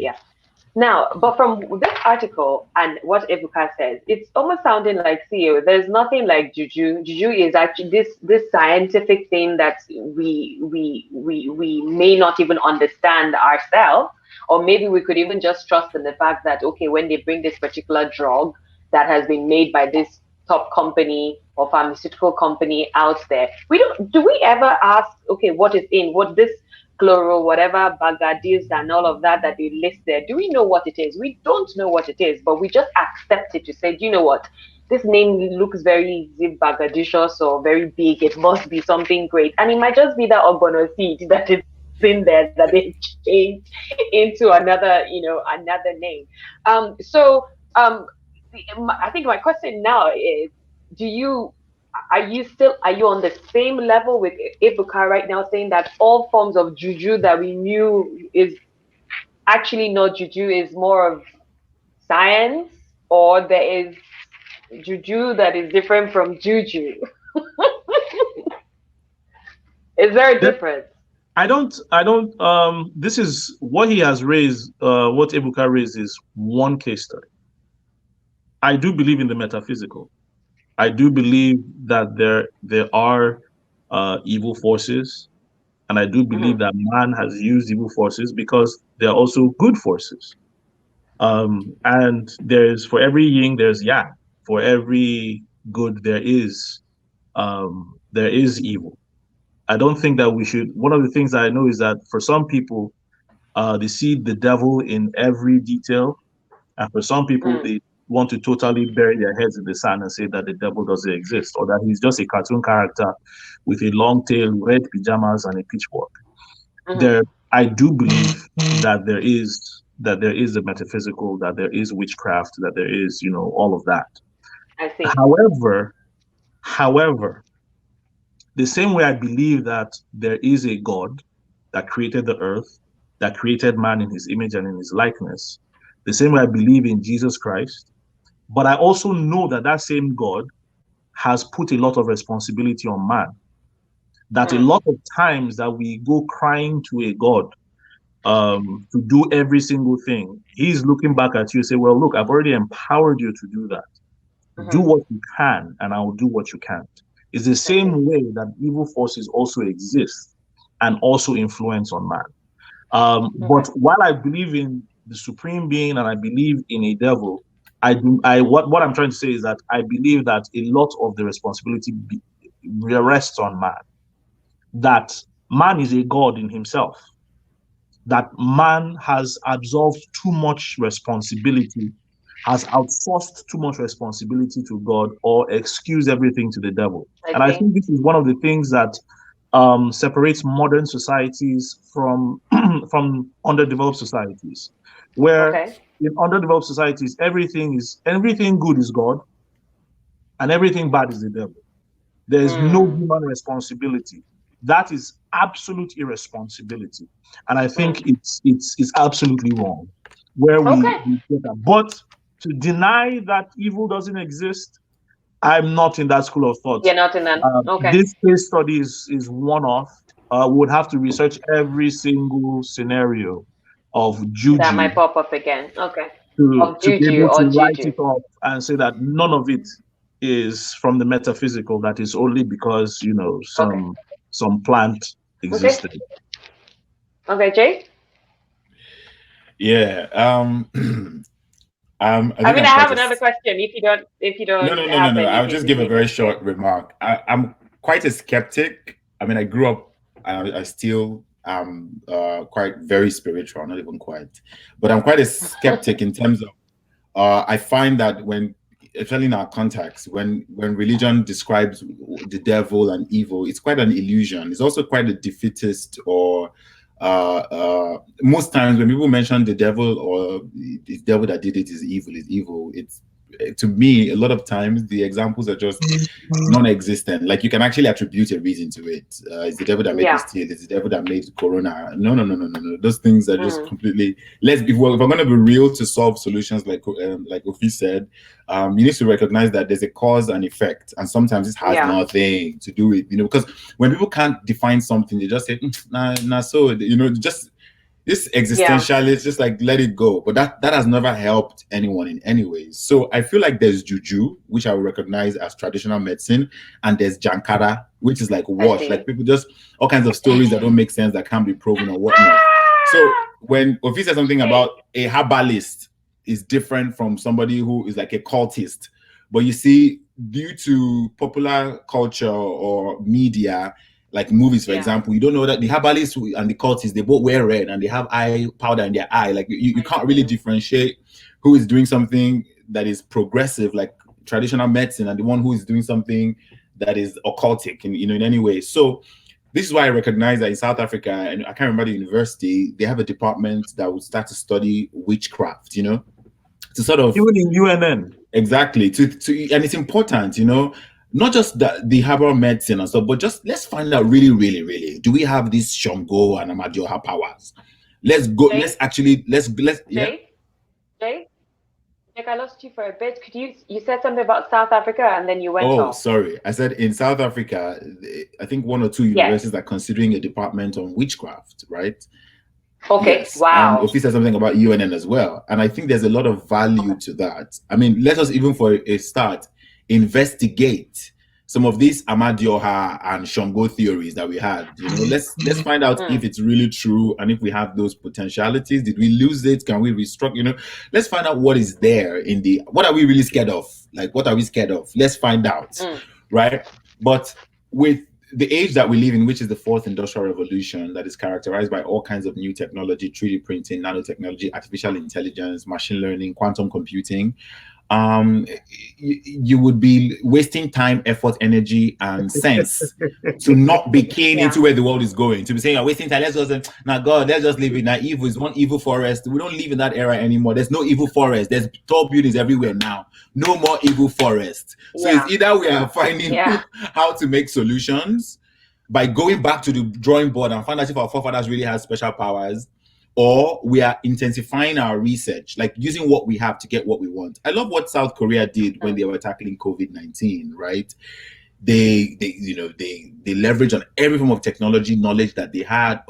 Now, but from this article and what Ebuka says, it's almost sounding like, there's nothing like juju. Juju is actually this scientific thing that we may not even understand ourselves, or maybe we could even just trust in the fact that, okay, when they bring this particular drug that has been made by this top company or pharmaceutical company out there. Do we ever ask, okay, what is in, what this chloro, whatever, bagadis and all of that they list there, do we know what it is? We don't know what it is, but we just accept it to say, do you know what? This name looks very bagadicious or very big. It must be something great. And it might just be that ogbono seed that is in there that they changed into another, another name. I think my question now is, are you on the same level with Ebuka right now, saying that all forms of juju that we knew is actually not juju, is more of science, or there is juju that is different from juju? Is there a difference? I don't, this is what he has raised, what Ebuka raised is one case study. I do believe in the metaphysical. I do believe that there are evil forces, and I do believe that man has used evil forces because there are also good forces. And there's, for every yin, there's yang. For every good, there is evil. I don't think that we should. One of the things that I know is that for some people, they see the devil in every detail, and for some people, they want to totally bury their heads in the sand and say that the devil doesn't exist, or that he's just a cartoon character with a long tail, red pajamas, and a pitchfork. I do believe that there is the metaphysical, that there is witchcraft, that there is, all of that. I see. However, the same way I believe that there is a God that created the earth, that created man in his image and in his likeness, the same way I believe in Jesus Christ, but I also know that that same God has put a lot of responsibility on man. That a lot of times that we go crying to a God to do every single thing, he's looking back at you and say, well, look, I've already empowered you to do that. Do what you can, and I will do what you can't. It's the same way that evil forces also exist and also influence on man. But while I believe in the supreme being and I believe in a devil, what I'm trying to say is that I believe that a lot of the responsibility rests on man. That man is a god in himself. That man has absolved too much responsibility, has outsourced too much responsibility to God, or excused everything to the devil. And I think this is one of the things that separates modern societies from underdeveloped societies, where in underdeveloped societies everything good is God and everything bad is the devil. There is no human responsibility. That is absolute irresponsibility, and I think it's absolutely wrong. Where we get that, but to deny that evil doesn't exist, I'm not in that school of thought. You're not in that. This case study is one-off. Would have to research every single scenario of juju that might pop up again. To be able to write it off and say that none of it is from the metaphysical. That is only because some plant existed. Okay, Jay. Yeah. I have another question. If you don't. No. I'll just give a very short remark. I'm quite a skeptic. I mean, I grew up, and I still am quite very spiritual. Not even quite, but I'm quite a skeptic in terms of. I find that when, especially in our context, when religion describes the devil and evil, it's quite an illusion. It's also quite a defeatist, or most times when people mention the devil or the devil that did it is evil. It's, to me, a lot of times the examples are just non-existent. Like, you can actually attribute a reason to it. It's the devil that made this deal. It's the devil that made Corona. No. Those things are just completely. If we're going to be real to solve solutions, like Ofi said, you need to recognize that there's a cause and effect, and sometimes it has nothing to do with, because when people can't define something, they just say nah. So just. This existentialist, just like, let it go. But that has never helped anyone in any way. So I feel like there's juju, which I would recognize as traditional medicine, and there's jankara, which is like wash, like people just all kinds of stories that don't make sense, that can't be proven or whatnot. So when Ofi said something about a herbalist is different from somebody who is like a cultist, But you see, due to popular culture or media, like movies, for example, you don't know that the herbalists and the cultists, they both wear red and they have eye powder in their eye. Like you can't really differentiate who is doing something that is progressive, like traditional medicine, and the one who is doing something that is occultic in any way. So this is why I recognize that in South Africa, and I can't remember the university, they have a department that would start to study witchcraft, to sort of even in UNN. Exactly. And it's important, not just the herbal medicine and stuff, but just let's find out really, really, really, do we have these Shango and Amadioha powers? Let's go. Jay? Let's yeah. Jay, I lost you for a bit. You said something about South Africa and then you went off. Oh, sorry. I said in South Africa, I think 1 or 2 universities are considering a department on witchcraft, right? Okay. Yes. Wow. And Ofi said something about UNN as well. And I think there's a lot of value to that. I mean, let us, even for a start, investigate some of these Amadioha and Shango theories that we had. Let's find out if it's really true and if we have those potentialities. Did we lose it? Can we restructure? Let's find out what is there what are we really scared of? Like, what are we scared of? Let's find out, right? But with the age that we live in, which is the 4th industrial revolution, that is characterized by all kinds of new technology, 3D printing, nanotechnology, artificial intelligence, machine learning, quantum computing, you would be wasting time, effort, energy, and sense to not be keen into where the world is going. To be saying, "I'm wasting time. Let's just let's just live in that evil is one evil forest." We don't live in that era anymore. There's no evil forest. There's tall buildings everywhere now. No more evil forest. So it's either we are finding how to make solutions by going back to the drawing board and find out if our forefathers really had special powers, or we are intensifying our research, like using what we have to get what we want. I love what South Korea did when they were tackling COVID-19, right? They leverage on every form of technology knowledge that they had.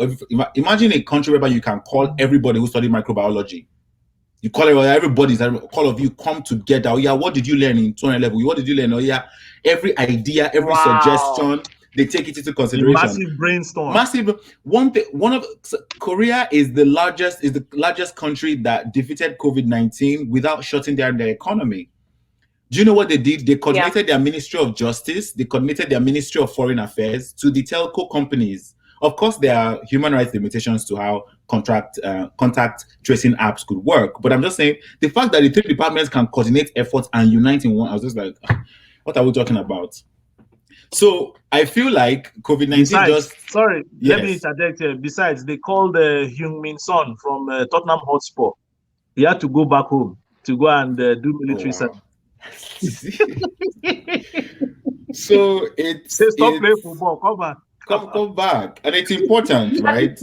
Imagine a country whereby you can call everybody who studied microbiology. You call everybody, all of you come together. Oh yeah, what did you learn in 200 level? What did you learn? Oh yeah, every idea, every suggestion, they take it into consideration. Massive brainstorm. Korea is the largest country that defeated COVID-19 without shutting down their economy. Do you know what they did? They coordinated their Ministry of Justice, they coordinated their Ministry of Foreign Affairs to the telco companies. Of course, there are human rights limitations to how contact tracing apps could work. But I'm just saying, the fact that the 3 departments can coordinate efforts and unite in one, I was just like, what are we talking about? So I feel like COVID-19 let me interject here. Besides, they called Heung-min Son from Tottenham Hotspur. He had to go back home to go and do military service. So stop playing football. Come back. Come back. And it's important, right?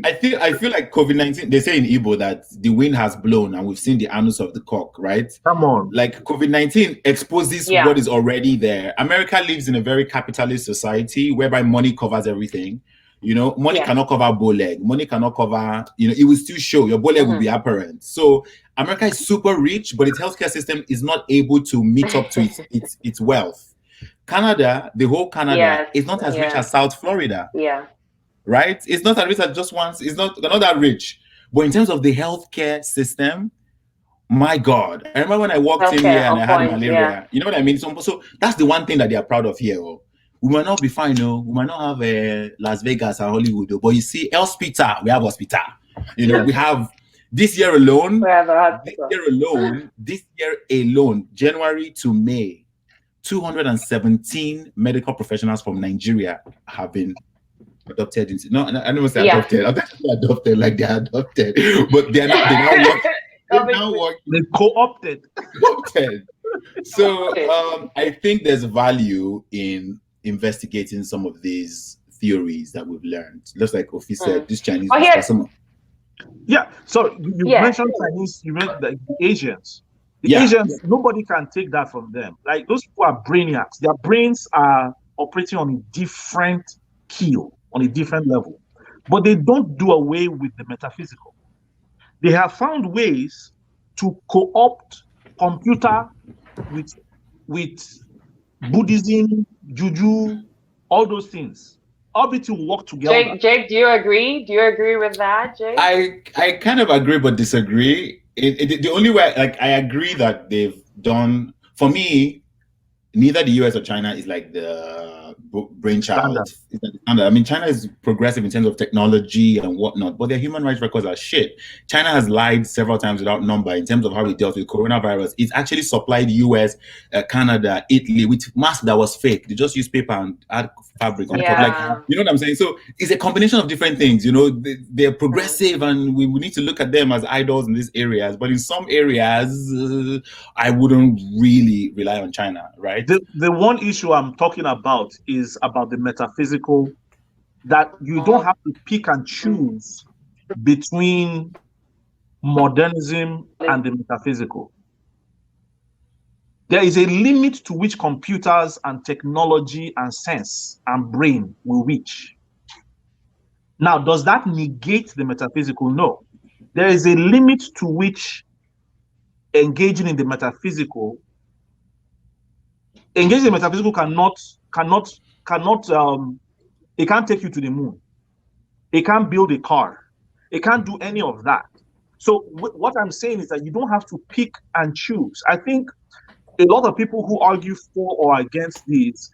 I feel like COVID-19, they say in Igbo that the wind has blown and we've seen the anus of the cock, right? Come on. Like COVID-19 exposes what is already there. America lives in a very capitalist society whereby money covers everything. Money cannot cover bow leg. Money cannot cover, it will still show. Your bow leg will be apparent. So America is super rich, but its healthcare system is not able to meet up to its wealth. Canada, the whole Canada, is not as rich as South Florida. Yeah. Right? It's not as rich as just once. They're not that rich. But in terms of the healthcare system, my God. I remember when I walked in here and I had malaria. Yeah. You know what I mean? So that's the one thing that they are proud of here. We might not be fine, we might not have Las Vegas and Hollywood, but you see, hospital, we have hospital. We have this year alone, January to May, 217 medical professionals from Nigeria have been adopted into. No, I don't say adopted. I'm not adopted like they're adopted, but they're not. They now work. They co-opted. So I think there's value in investigating some of these theories that we've learned. Just like Ofi said, this Chinese. Yeah. So you mentioned Chinese. You mentioned the Asians. The Asians, nobody can take that from them. Like, those people are brainiacs. Their brains are operating on a different keel, on a different level. But they don't do away with the metaphysical. They have found ways to co-opt computer with Buddhism, Juju, all those things. All of it will work together. Jake, do you agree? Do you agree with that, Jake? I kind of agree but disagree. The only way, like, I agree that they've done, for me, neither the US or China is like the brainchild. It's like the standard. I mean, China is progressive in terms of technology and whatnot, but their human rights records are shit. China has lied several times without number in terms of how it dealt with coronavirus. It's actually supplied US, Canada, Italy with masks that was fake. They just used paper and add fabric on top. Like, you know what I'm saying? So it's a combination of different things. You know, they're progressive, and we need to look at them as idols in these areas. But in some areas, I wouldn't really rely on China, right? The one issue I'm talking about is about the metaphysical, that you don't have to pick and choose between modernism and the metaphysical. There is a limit to which computers and technology and sense and brain will reach. Now, does that negate the metaphysical? No. There is a limit to which engaging in the metaphysical it can't take you to the moon. It can't build a car. It can't do any of that. So what I'm saying is that you don't have to pick and choose. I think a lot of people who argue for or against this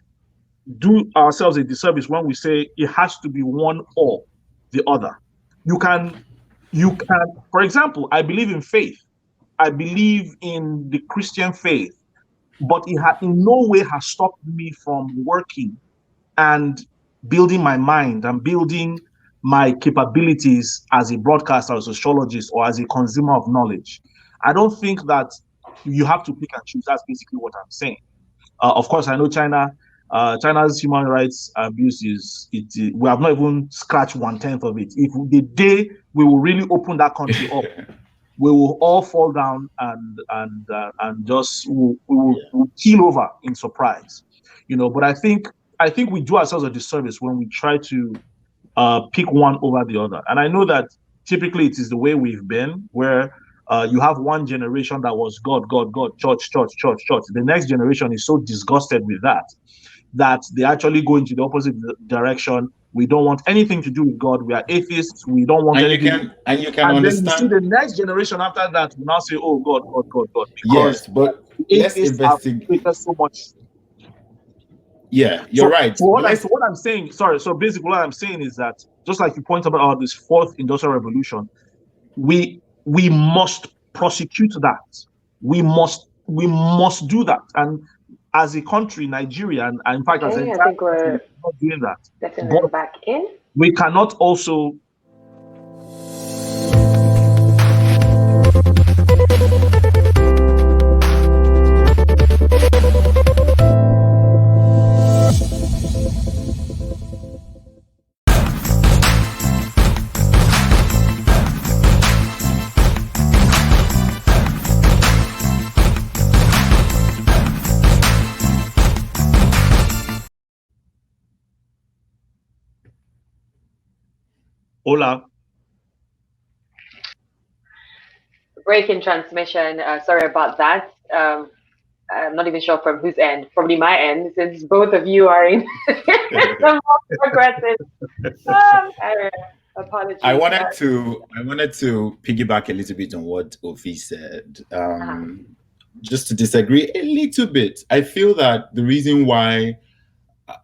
do ourselves a disservice when we say it has to be one or the other. You can, for example, I believe in faith. I believe in the Christian faith. But it in no way has stopped me from working and building my mind and building my capabilities as a broadcaster, as a sociologist, or as a consumer of knowledge. I don't think that you have to pick and choose. That's basically what I'm saying. Of course, I know China's human rights abuse we have not even scratched 1/10 of it. If the day we will really open that country up, we will all fall down and just we'll keel over in surprise, you know. But I think we do ourselves a disservice when we try to pick one over the other. And I know that typically it is the way we've been, where you have one generation that was God, church. The next generation is so disgusted with that they actually go into the opposite direction. We don't want anything to do with God. We are atheists. We don't want anything. And you can understand. Then you see the next generation after that will now say, "Oh, God." Because yes, but let's investigate so much. Yeah, you're right. So what I'm saying, so basically what I'm saying is that, just like you pointed out this fourth industrial revolution, we must prosecute that. We must do that. And as a country, Nigeria, and in fact, as a I think we're not doing that. Definitely back in. We cannot also. Hola. Break in transmission. Sorry about that. I'm not even sure from whose end. Probably my end, since both of you are in some more progressive. Apologies. I wanted to piggyback a little bit on what Ofi said. Just to disagree a little bit. I feel that the reason why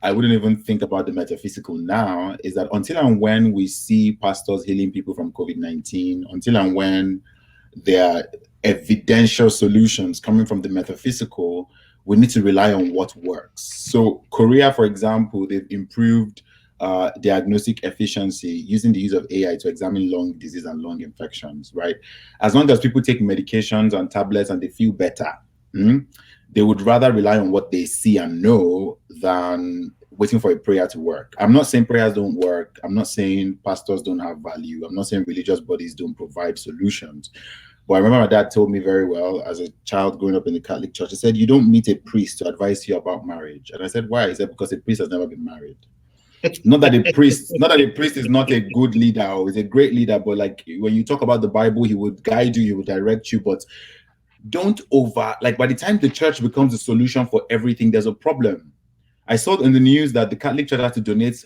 I wouldn't even think about the metaphysical now is that until and when we see pastors healing people from COVID-19, until and when there are evidential solutions coming from the metaphysical, we need to rely on what works. So Korea, for example, they've improved diagnostic efficiency using the use of AI to examine lung disease and lung infections, right? As long as people take medications and tablets and they feel better, they would rather rely on what they see and know than waiting for a prayer to work. I'm not saying prayers don't work. I'm not saying pastors don't have value. I'm not saying religious bodies don't provide solutions. But I remember my dad told me very well as a child growing up in the Catholic Church. He said, "You don't meet a priest to advise you about marriage." And I said, "Why?" He said, "Because a priest has never been married." Not that a priest is not a good leader or is a great leader, but like when you talk about the Bible, he would guide you, he would direct you, but don't by the time the church becomes the solution for everything, there's a problem. I saw in the news that the Catholic Church had to donate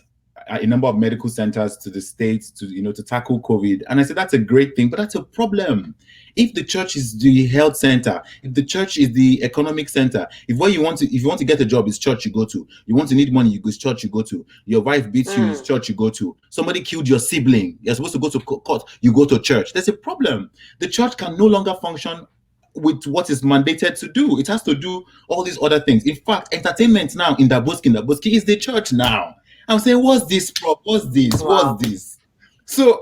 a number of medical centers to the states to, you know, to tackle COVID. And I said, that's a great thing, but that's a problem. If the church is the health center, if the church is the economic center, if you want to get a job, it's church you go to. You want to need money, it's church you go to. Your wife beats you, it's church you go to. Somebody killed your sibling, you're supposed to go to court, you go to church. There's a problem. The church can no longer function with what is mandated to do. It has to do all these other things. In fact, entertainment now in Daboski is the church now. I'm saying, what's this? What's this? Wow. What's this? So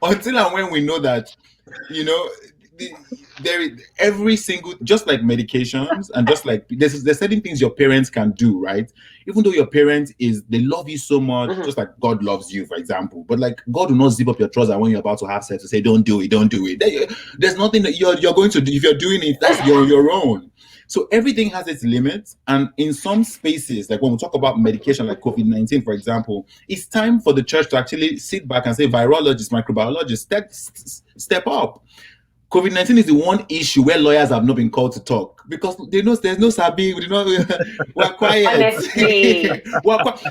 until and when we know that, you know, every single, just like medications and just like there's certain things your parents can do, right? Even though your parents they love you so much, just like God loves you, for example. But like God will not zip up your trouser when you're about to have sex to say, don't do it. There's nothing that you're going to do. If you're doing it, that's your own. So everything has its limits. And in some spaces, like when we talk about medication, like COVID-19, for example, it's time for the church to actually sit back and say, virologists, microbiologists, step up. COVID-19 is the one issue where lawyers have not been called to talk because they know there's no sabi. We're quiet. Honestly.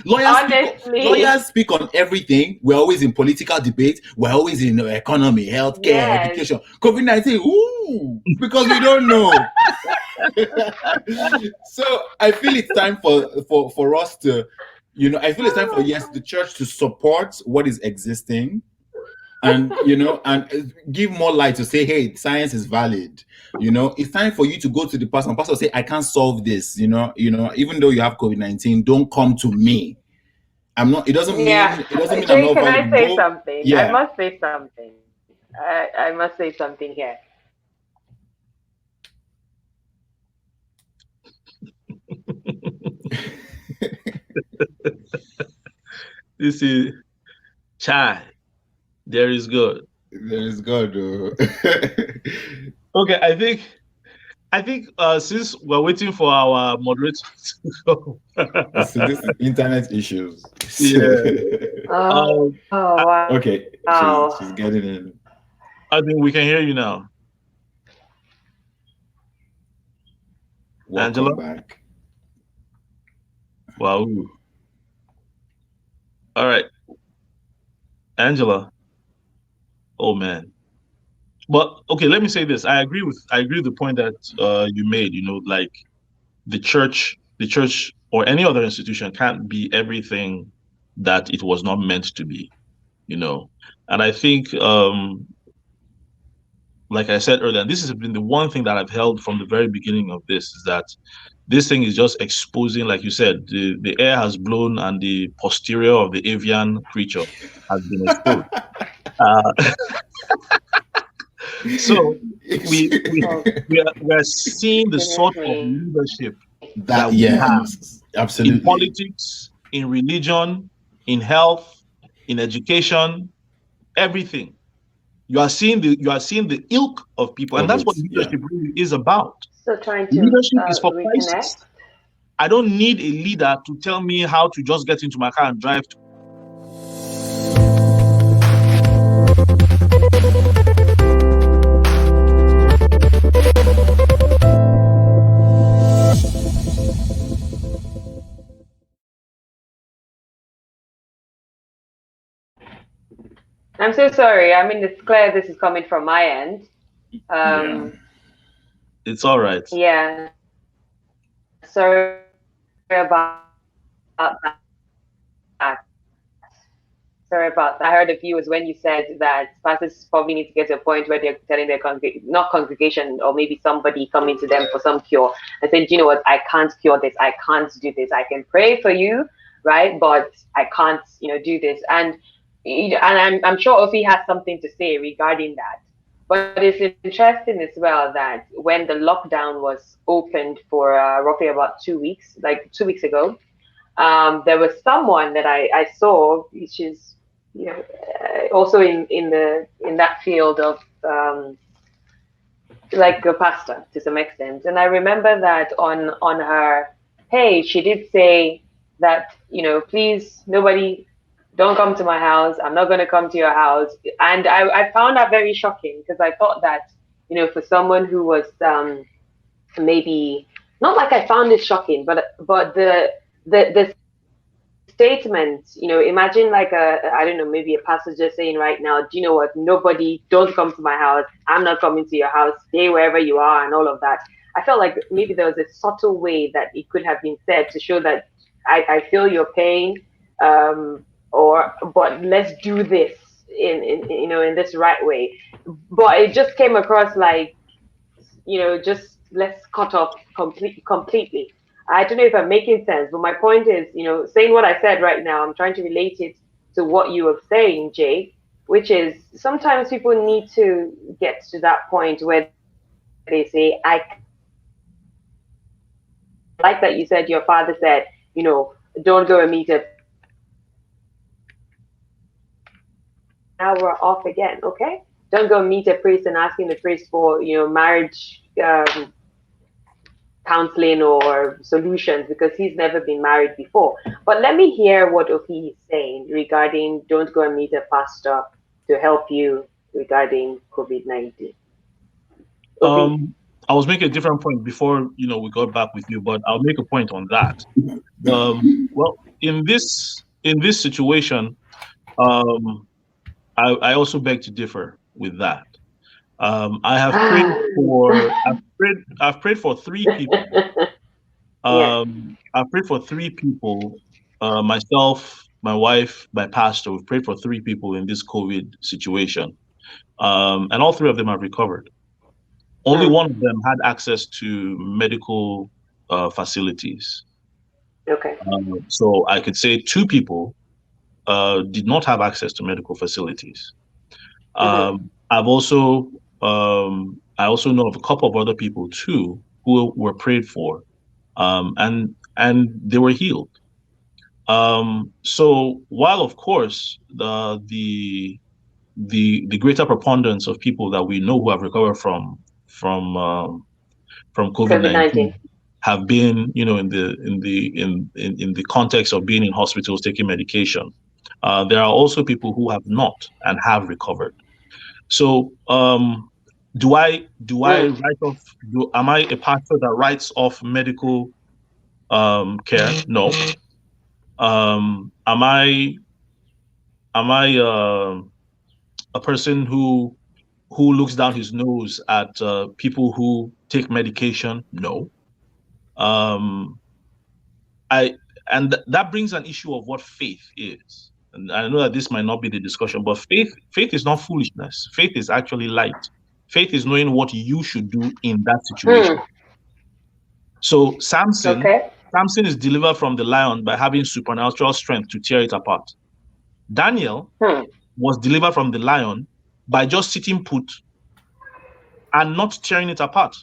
Lawyers speak on everything. We're always in political debate. We're always in economy, healthcare, education. COVID-19, ooh, because we don't know. So I feel it's time for us to, you know, I feel it's time for the church to support what is existing. And, you know, and give more light to say, hey, science is valid. You know, it's time for you to go to the pastor. Pastor say, I can't solve this. You know, even though you have COVID-19, don't come to me. I'm not. It doesn't mean. It doesn't mean Jay, I'm not. can I say something? Yeah. I must say something. I must say something here. This is Chai. There is God. There is God. Okay, I think since we're waiting for our moderator to go. So this is internet issues. Yeah. Wow. Okay. Wow. She's getting in. I think we can hear you now. Welcome Angela? back. Wow. All right. Angela. Oh man. But okay, let me say this. I agree with the point that you made, you know, like the church or any other institution can't be everything that it was not meant to be, you know. And I think like I said earlier, and this has been the one thing that I've held from the very beginning of this, is that this thing is just exposing, like you said, the air has blown and the posterior of the avian creature has been exposed. So we're seeing the sort of leadership that we have absolutely, in politics, in religion, in health, in education, everything. You are seeing the ilk of people, and that's what leadership really is about. So trying to leadership is for reconnect. crisis. I don't need a leader to tell me how to just get into my car and drive to. I'm so sorry. I mean, it's clear this is coming from my end. It's all right. Yeah. Sorry about that. Sorry about that. I heard of you was when you said that pastors probably need to get to a point where they're telling their congregation or maybe somebody coming to them for some cure and saying, you know what, I can't cure this, I can't do this, I can pray for you, right? But I can't, do this. And I'm sure Ofi has something to say regarding that. But it's interesting as well that when the lockdown was opened for roughly about 2 weeks, like 2 weeks ago, there was someone that I saw, which is also in that field of like a pastor to some extent. And I remember that on her page, she did say that, please, nobody, don't come to my house. I'm not going to come to your house. And I found that very shocking because I thought that, for someone who was maybe not like I found it shocking, but the statement, imagine like I don't know, maybe a pastor just saying right now, do you know what? Nobody, don't come to my house. I'm not coming to your house. Stay wherever you are, and all of that. I felt like maybe there was a subtle way that it could have been said to show that I feel your pain, but let's do this in this right way. But it just came across like, just let's cut off completely. I don't know if I'm making sense, but my point is, saying what I said right now, I'm trying to relate it to what you were saying, Jake, which is sometimes people need to get to that point where they say, I like that you said your father said, don't go and meet a. Now we're off again, okay? Don't go meet a priest and asking the priest for, marriage counseling or solutions because he's never been married before. But let me hear what Ofi is saying regarding don't go and meet a pastor to help you regarding COVID-19. I was making a different point before we got back with you, but I'll make a point on that. Well, in this situation, I also beg to differ with that. I have I've prayed for 3 people. I've prayed for 3 people. Myself, my wife, my pastor. We've prayed for 3 people in this COVID situation, and all 3 of them have recovered. Only one of them had access to medical facilities. Okay. So I could say 2 people did not have access to medical facilities. I also know of a couple of other people too who were prayed for, and they were healed. So while of course the greater preponderance of people that we know who have recovered from COVID-19 have been, in the context of being in hospitals taking medication. There are also people who have not and have recovered. So, do I write off? Am I a pastor that writes off medical care? No. Am I a person who looks down his nose at people who take medication? No. That brings an issue of what faith is. And I know that this might not be the discussion, but faith is not foolishness. Faith is actually light. Faith is knowing what you should do in that situation. So Samson is delivered from the lion by having supernatural strength to tear it apart. Daniel was delivered from the lion by just sitting put and not tearing it apart.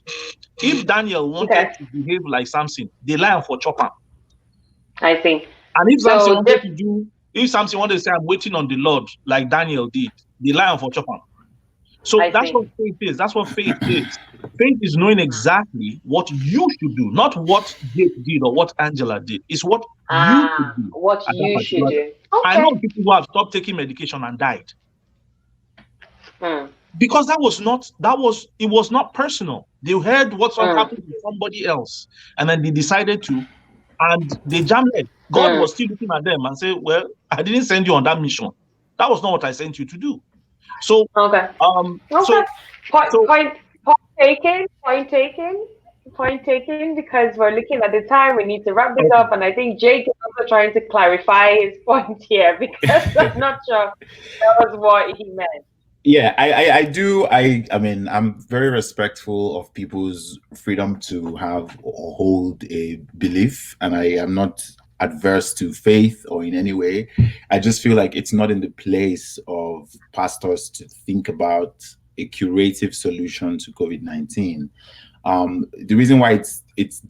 If Daniel wanted to behave like Samson, the lion for chopper. I think. And if Samson wanted to say, I'm waiting on the Lord, like Daniel did, the lion for chopper. So that's what faith is. That's what faith is. Faith is knowing exactly what you should do, not what Jake did or what Angela did. It's what you should do. What you should do. Okay. I know people who have stopped taking medication and died. Because it was not personal. They heard what happened to somebody else, and then they decided to, and they jammed it. God was still looking at them and say, well, I didn't send you on that mission. That was not what I sent you to do. So point taken, because we're looking at the time, we need to wrap this up, and I think Jake is also trying to clarify his point here because I'm not sure that was what he meant. Yeah, I do. I mean, I'm very respectful of people's freedom to have or hold a belief, and I am not adverse to faith or in any way. I just feel like it's not in the place of pastors to think about a curative solution to COVID-19. The reason why it's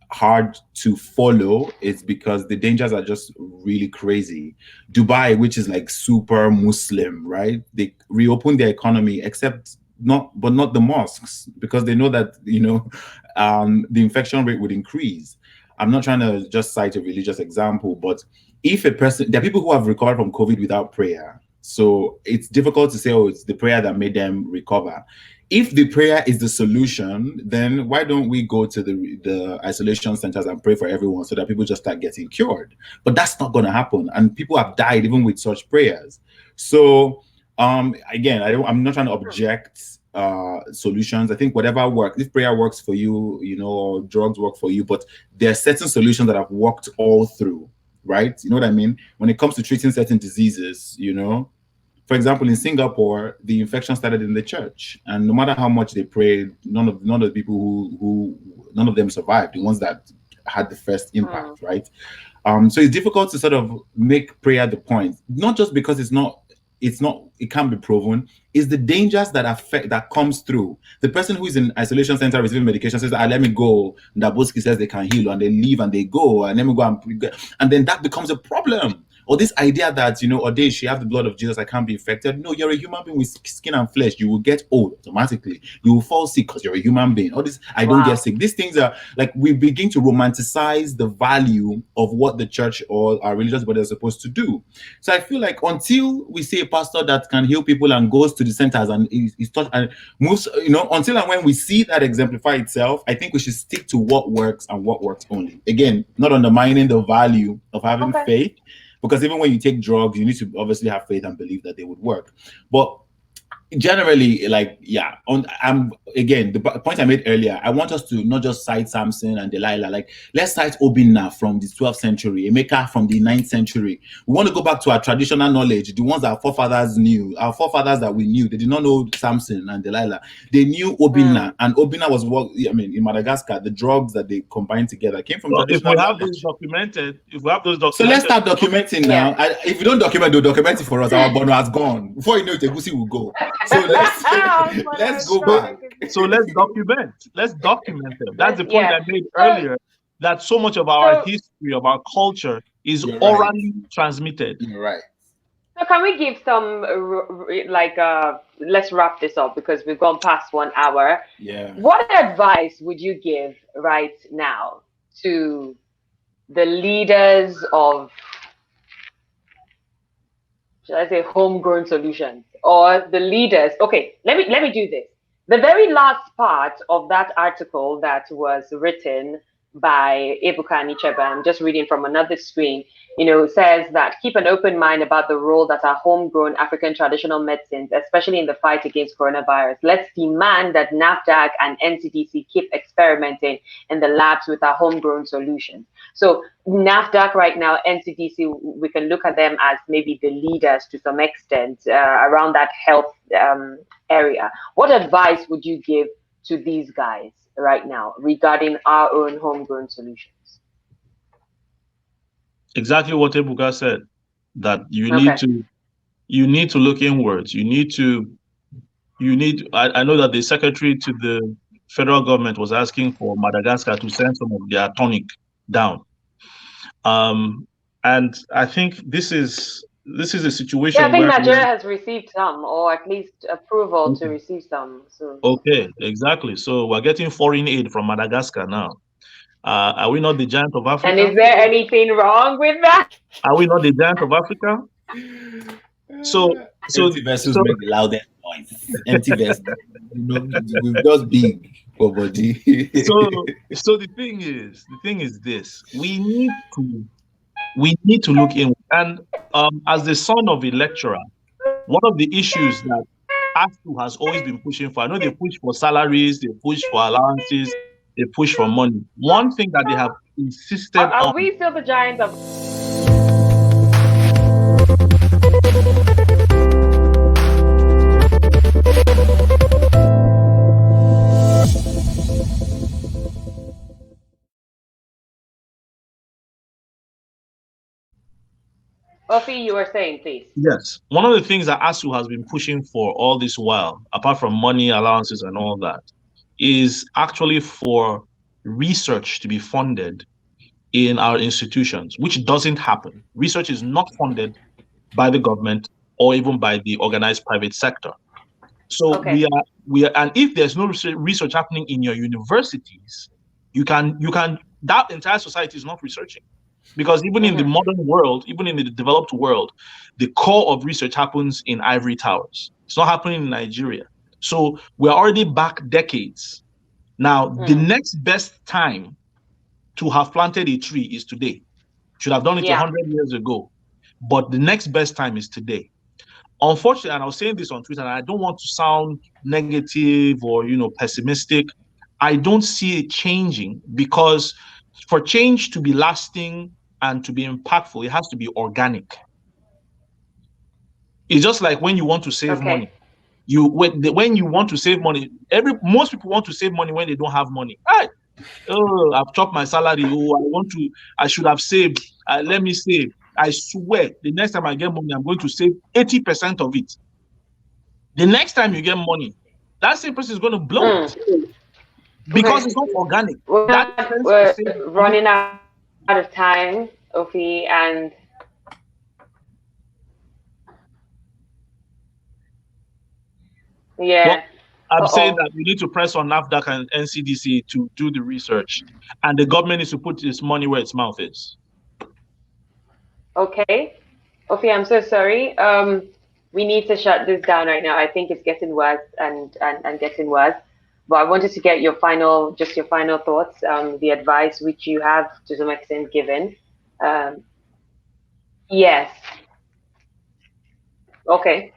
hard to follow is because the dangers are just really crazy. Dubai, which is like super Muslim, right? They reopen their economy, not the mosques, because they know that the infection rate would increase. I'm not trying to just cite a religious example, but if a person, there are people who have recovered from COVID without prayer. So it's difficult to say, oh, it's the prayer that made them recover. If the prayer is the solution, then why don't we go to the isolation centers and pray for everyone so that people just start getting cured? But that's not going to happen, and people have died even with such prayers. So again, I'm not trying to object solutions. I think whatever works, if prayer works for you, or drugs work for you, but there are certain solutions that have worked all through, right? You know what I mean? When it comes to treating certain diseases, for example, in Singapore, the infection started in the church, and no matter how much they prayed, none of the people who none of them survived. The ones that had the first impact, right? So it's difficult to sort of make prayer the point, not just because it can't be proven. Is the dangers that comes through. The person who is in isolation center receiving medication says, let me go. Ndaboski says they can heal, and they leave and they go, and let me go, and then that becomes a problem. Or this idea that, Odeshi, you have the blood of Jesus, I can't be infected. No, you're a human being with skin and flesh. You will get old automatically. You will fall sick because you're a human being. All this, I don't get sick. These things are like, we begin to romanticize the value of what the church or our religious body are supposed to do. So I feel like until we see a pastor that can heal people and goes to the centers and is taught and moves, until and when we see that exemplify itself, I think we should stick to what works and what works only. Again, not undermining the value of having faith. Because even when you take drugs, you need to obviously have faith and believe that they would work. But generally, again, the point I made earlier, I want us to not just cite Samson and Delilah. Like, let's cite Obinna from the 12th century, Emeka from the 9th century. We want to go back to our traditional knowledge, the ones that our forefathers knew, our forefathers that we knew. They did not know Samson and Delilah. They knew Obinna, and Obinna was in Madagascar, the drugs that they combined together came from traditional knowledge. If we have those documented, so let's start documenting now. If you don't document, they'll document it for us. Our Bono has gone. Before you know it, Egusi will go. So let's go back. So let's document. Let's document them. That's the point I made earlier. That so much of our history, of our culture, is orally transmitted. You're right. So can we give some let's wrap this up because we've gone past 1 hour. Yeah. What advice would you give right now to the leaders of, should I say, homegrown solutions, or the leaders? Okay, let me do this. The very last part of that article that was written by Ebuka Anichebe, I'm just reading from another screen, says that keep an open mind about the role that our homegrown African traditional medicines, especially in the fight against coronavirus. Let's demand that NAFDAC and NCDC keep experimenting in the labs with our homegrown solutions. So NAFDAC right now, NCDC, we can look at them as maybe the leaders to some extent around that health area. What advice would you give to these guys right now regarding our own homegrown solutions? Exactly what Ebuka said, that you need to look inwards. I know that the secretary to the federal government was asking for Madagascar to send some of their tonic down. And I think this is a situation. I think Nigeria has received some, or at least approval to receive some. So. Okay, exactly. So we're getting foreign aid from Madagascar now. Are we not the giant of Africa? And is there anything wrong with that? Are we not the giant of Africa? So empty vessels make the loudest noise. Empty vessels, we're just big for body. So the thing is this: we need to look in. And as the son of a lecturer, one of the issues that ASU has always been pushing for, I know they push for salaries, they push for allowances, they push for money. One thing that they have insisted on. Are we still the giants of? Ofi, you were saying, please. Yes. One of the things that ASU has been pushing for all this while, apart from money, allowances, and all that, is actually for research to be funded in our institutions, which doesn't happen. Research is not funded by the government or even by the organized private sector. So we are, and if there's no research happening in your universities, you can that entire society is not researching. Because even in the modern world, even in the developed world, the core of research happens in ivory towers. It's not happening in Nigeria. So we're already back decades. Now, the next best time to have planted a tree is today. Should have done it 100 years ago. But the next best time is today. Unfortunately, and I was saying this on Twitter, and I don't want to sound negative or, pessimistic. I don't see it changing, because for change to be lasting and to be impactful, it has to be organic. It's just like when you want to save money. When you want to save money, most people want to save money when they don't have money. I've chopped my salary. I should have saved. Let me save. I swear, the next time I get money, I'm going to save 80% of it. The next time you get money, that same person is going to blow it, because it's not organic. We're running out of time, Ofi, and well, I'm saying that we need to press on NAFDAC and NCDC to do the research, and the government needs to put its money where its mouth is. Okay. Ofi, I'm so sorry. We need to shut this down right now. I think it's getting worse and getting worse. But I wanted to get your final thoughts, the advice which you have to some extent given. Yes. Okay.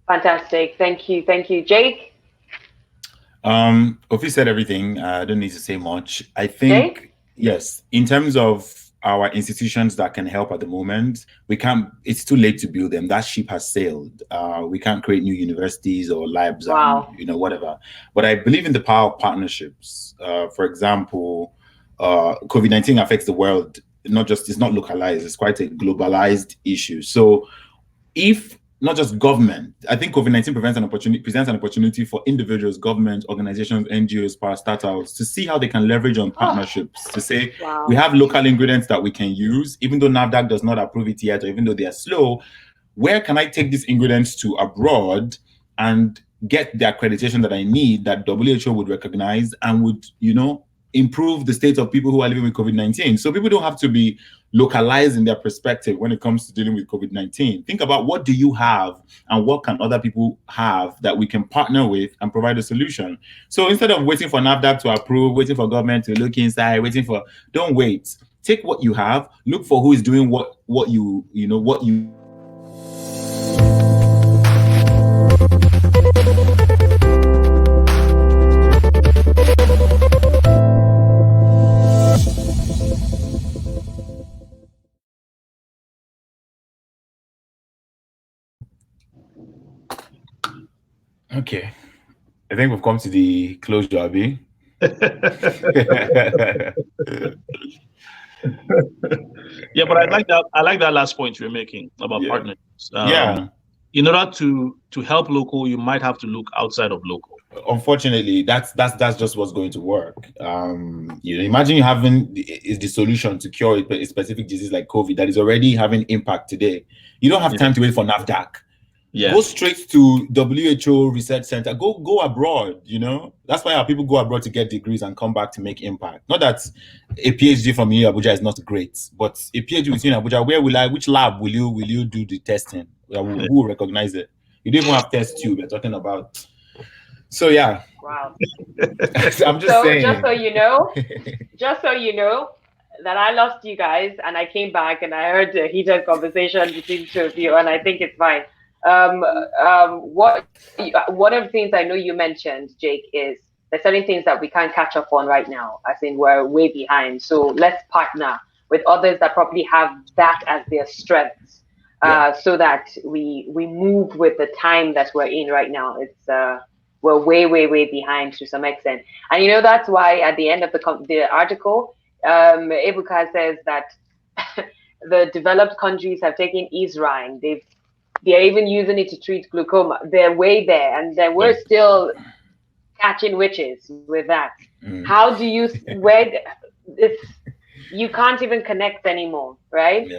Fantastic. Thank you. Jake? Ofi said everything. I don't need to say much. I think, Jake? Yes, in terms of our institutions that can help at the moment, it's too late to build them. That ship has sailed. We can't create new universities or labs, whatever. But I believe in the power of partnerships. For example, COVID-19 affects the world. It's not localized, it's quite a globalized issue. So if not just government, I think COVID-19 presents an opportunity for individuals, government, organizations, NGOs, parastatals to see how they can leverage on partnerships to say, we have local ingredients that we can use, even though NAFDAC does not approve it yet, or even though they are slow. Where can I take these ingredients to abroad and get the accreditation that I need, that WHO would recognize and would, improve the state of people who are living with COVID-19. So people don't have to be localized in their perspective when it comes to dealing with COVID-19. Think about, what do you have and what can other people have that we can partner with and provide a solution. So instead of waiting for NAFDAC to approve, waiting for government to look inside, don't wait. Take what you have, look for who is doing what you. Okay, I think we've come to the closure, Abi. Yeah, but I like that last point you're making about partnerships. In order to help local, you might have to look outside of local. Unfortunately, that's just what's going to work. Imagine you having the solution to cure a specific disease like COVID that is already having impact today. You don't have time to wait for NAFDAC. Go straight to WHO research center. Go abroad. That's why our people go abroad to get degrees and come back to make impact. Not that a PhD from here Abuja is not great, but a PhD within Abuja, which lab will you do the testing? Who will recognize it? You don't even have test tube. We're talking about. So yeah. Wow. I'm just saying. Just so you know that I lost you guys and I came back and I heard a heated conversation between the two of you, and I think it's fine. One of the things I know you mentioned, Jake, is there's certain things that we can't catch up on right now, as in we're way behind. So let's partner with others that probably have that as their strengths, so that we move with the time that we're in right now. It's we're way behind to some extent, and that's why at the end of the article, Ebuka says that the developed countries have taken Israel. They're even using it to treat glaucoma. They're way there, and then we're still catching witches with that. How do you you can't even connect anymore, right?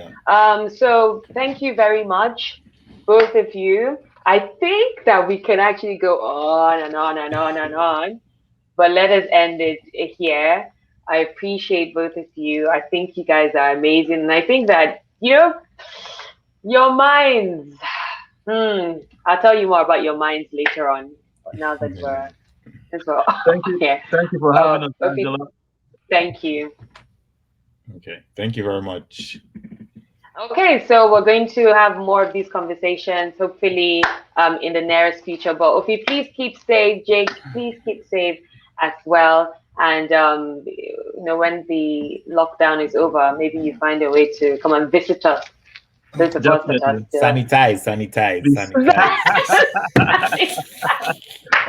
So thank you very much, both of you. I think that we can actually go on and on and on and on, but let us end it here. I appreciate both of you. I think you guys are amazing. And I think that, you know, your minds, I'll tell you more about your minds later on. But now that we're Thank you. here. Thank you for having us, Okay, Angela. thank you. Okay, thank you very much. Okay, so we're going to have more of these conversations, hopefully in the nearest future. But Ofi, please keep safe. Jake, please keep safe as well. And you know, when the lockdown is over, maybe you find a way to come and visit us. Those of us that are Definitely. still Sanitize.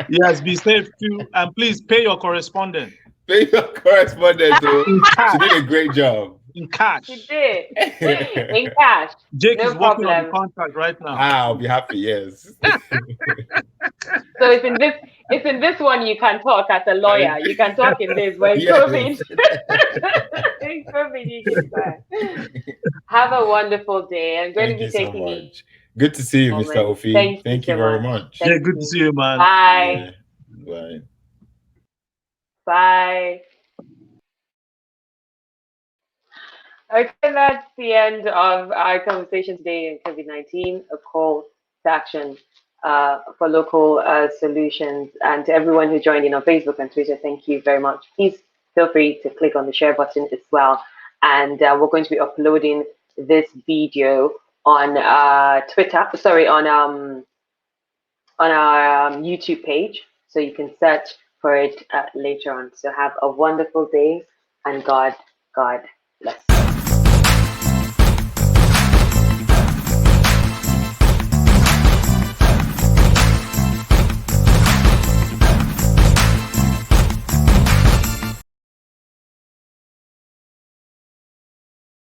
Yes, be safe too, and please pay your correspondent. Pay your correspondent, though. In cash. She did a great job. In cash. You did in cash. Jake No is working on the problem. contract right now. I'll be happy. Yes. So if in this one you can talk as a lawyer, you can talk in this. But in Yes. COVID, in COVID you can say. Have a wonderful day. I'm going Thank to you be so taking you. much. Good to see you, Mr. Ofi. Thank you you so very much. much. Thank Yeah, good you. to see you, man. Bye. Yeah. Bye. Bye. Okay, that's the end of our conversation today on COVID-19, a call to action for local solutions. And to everyone who joined in on Facebook and Twitter, thank you very much. Please feel free to click on the share button as well. And we're going to be uploading this video on Twitter, sorry, on our YouTube page. So you can search for it later on. So have a wonderful day and God bless.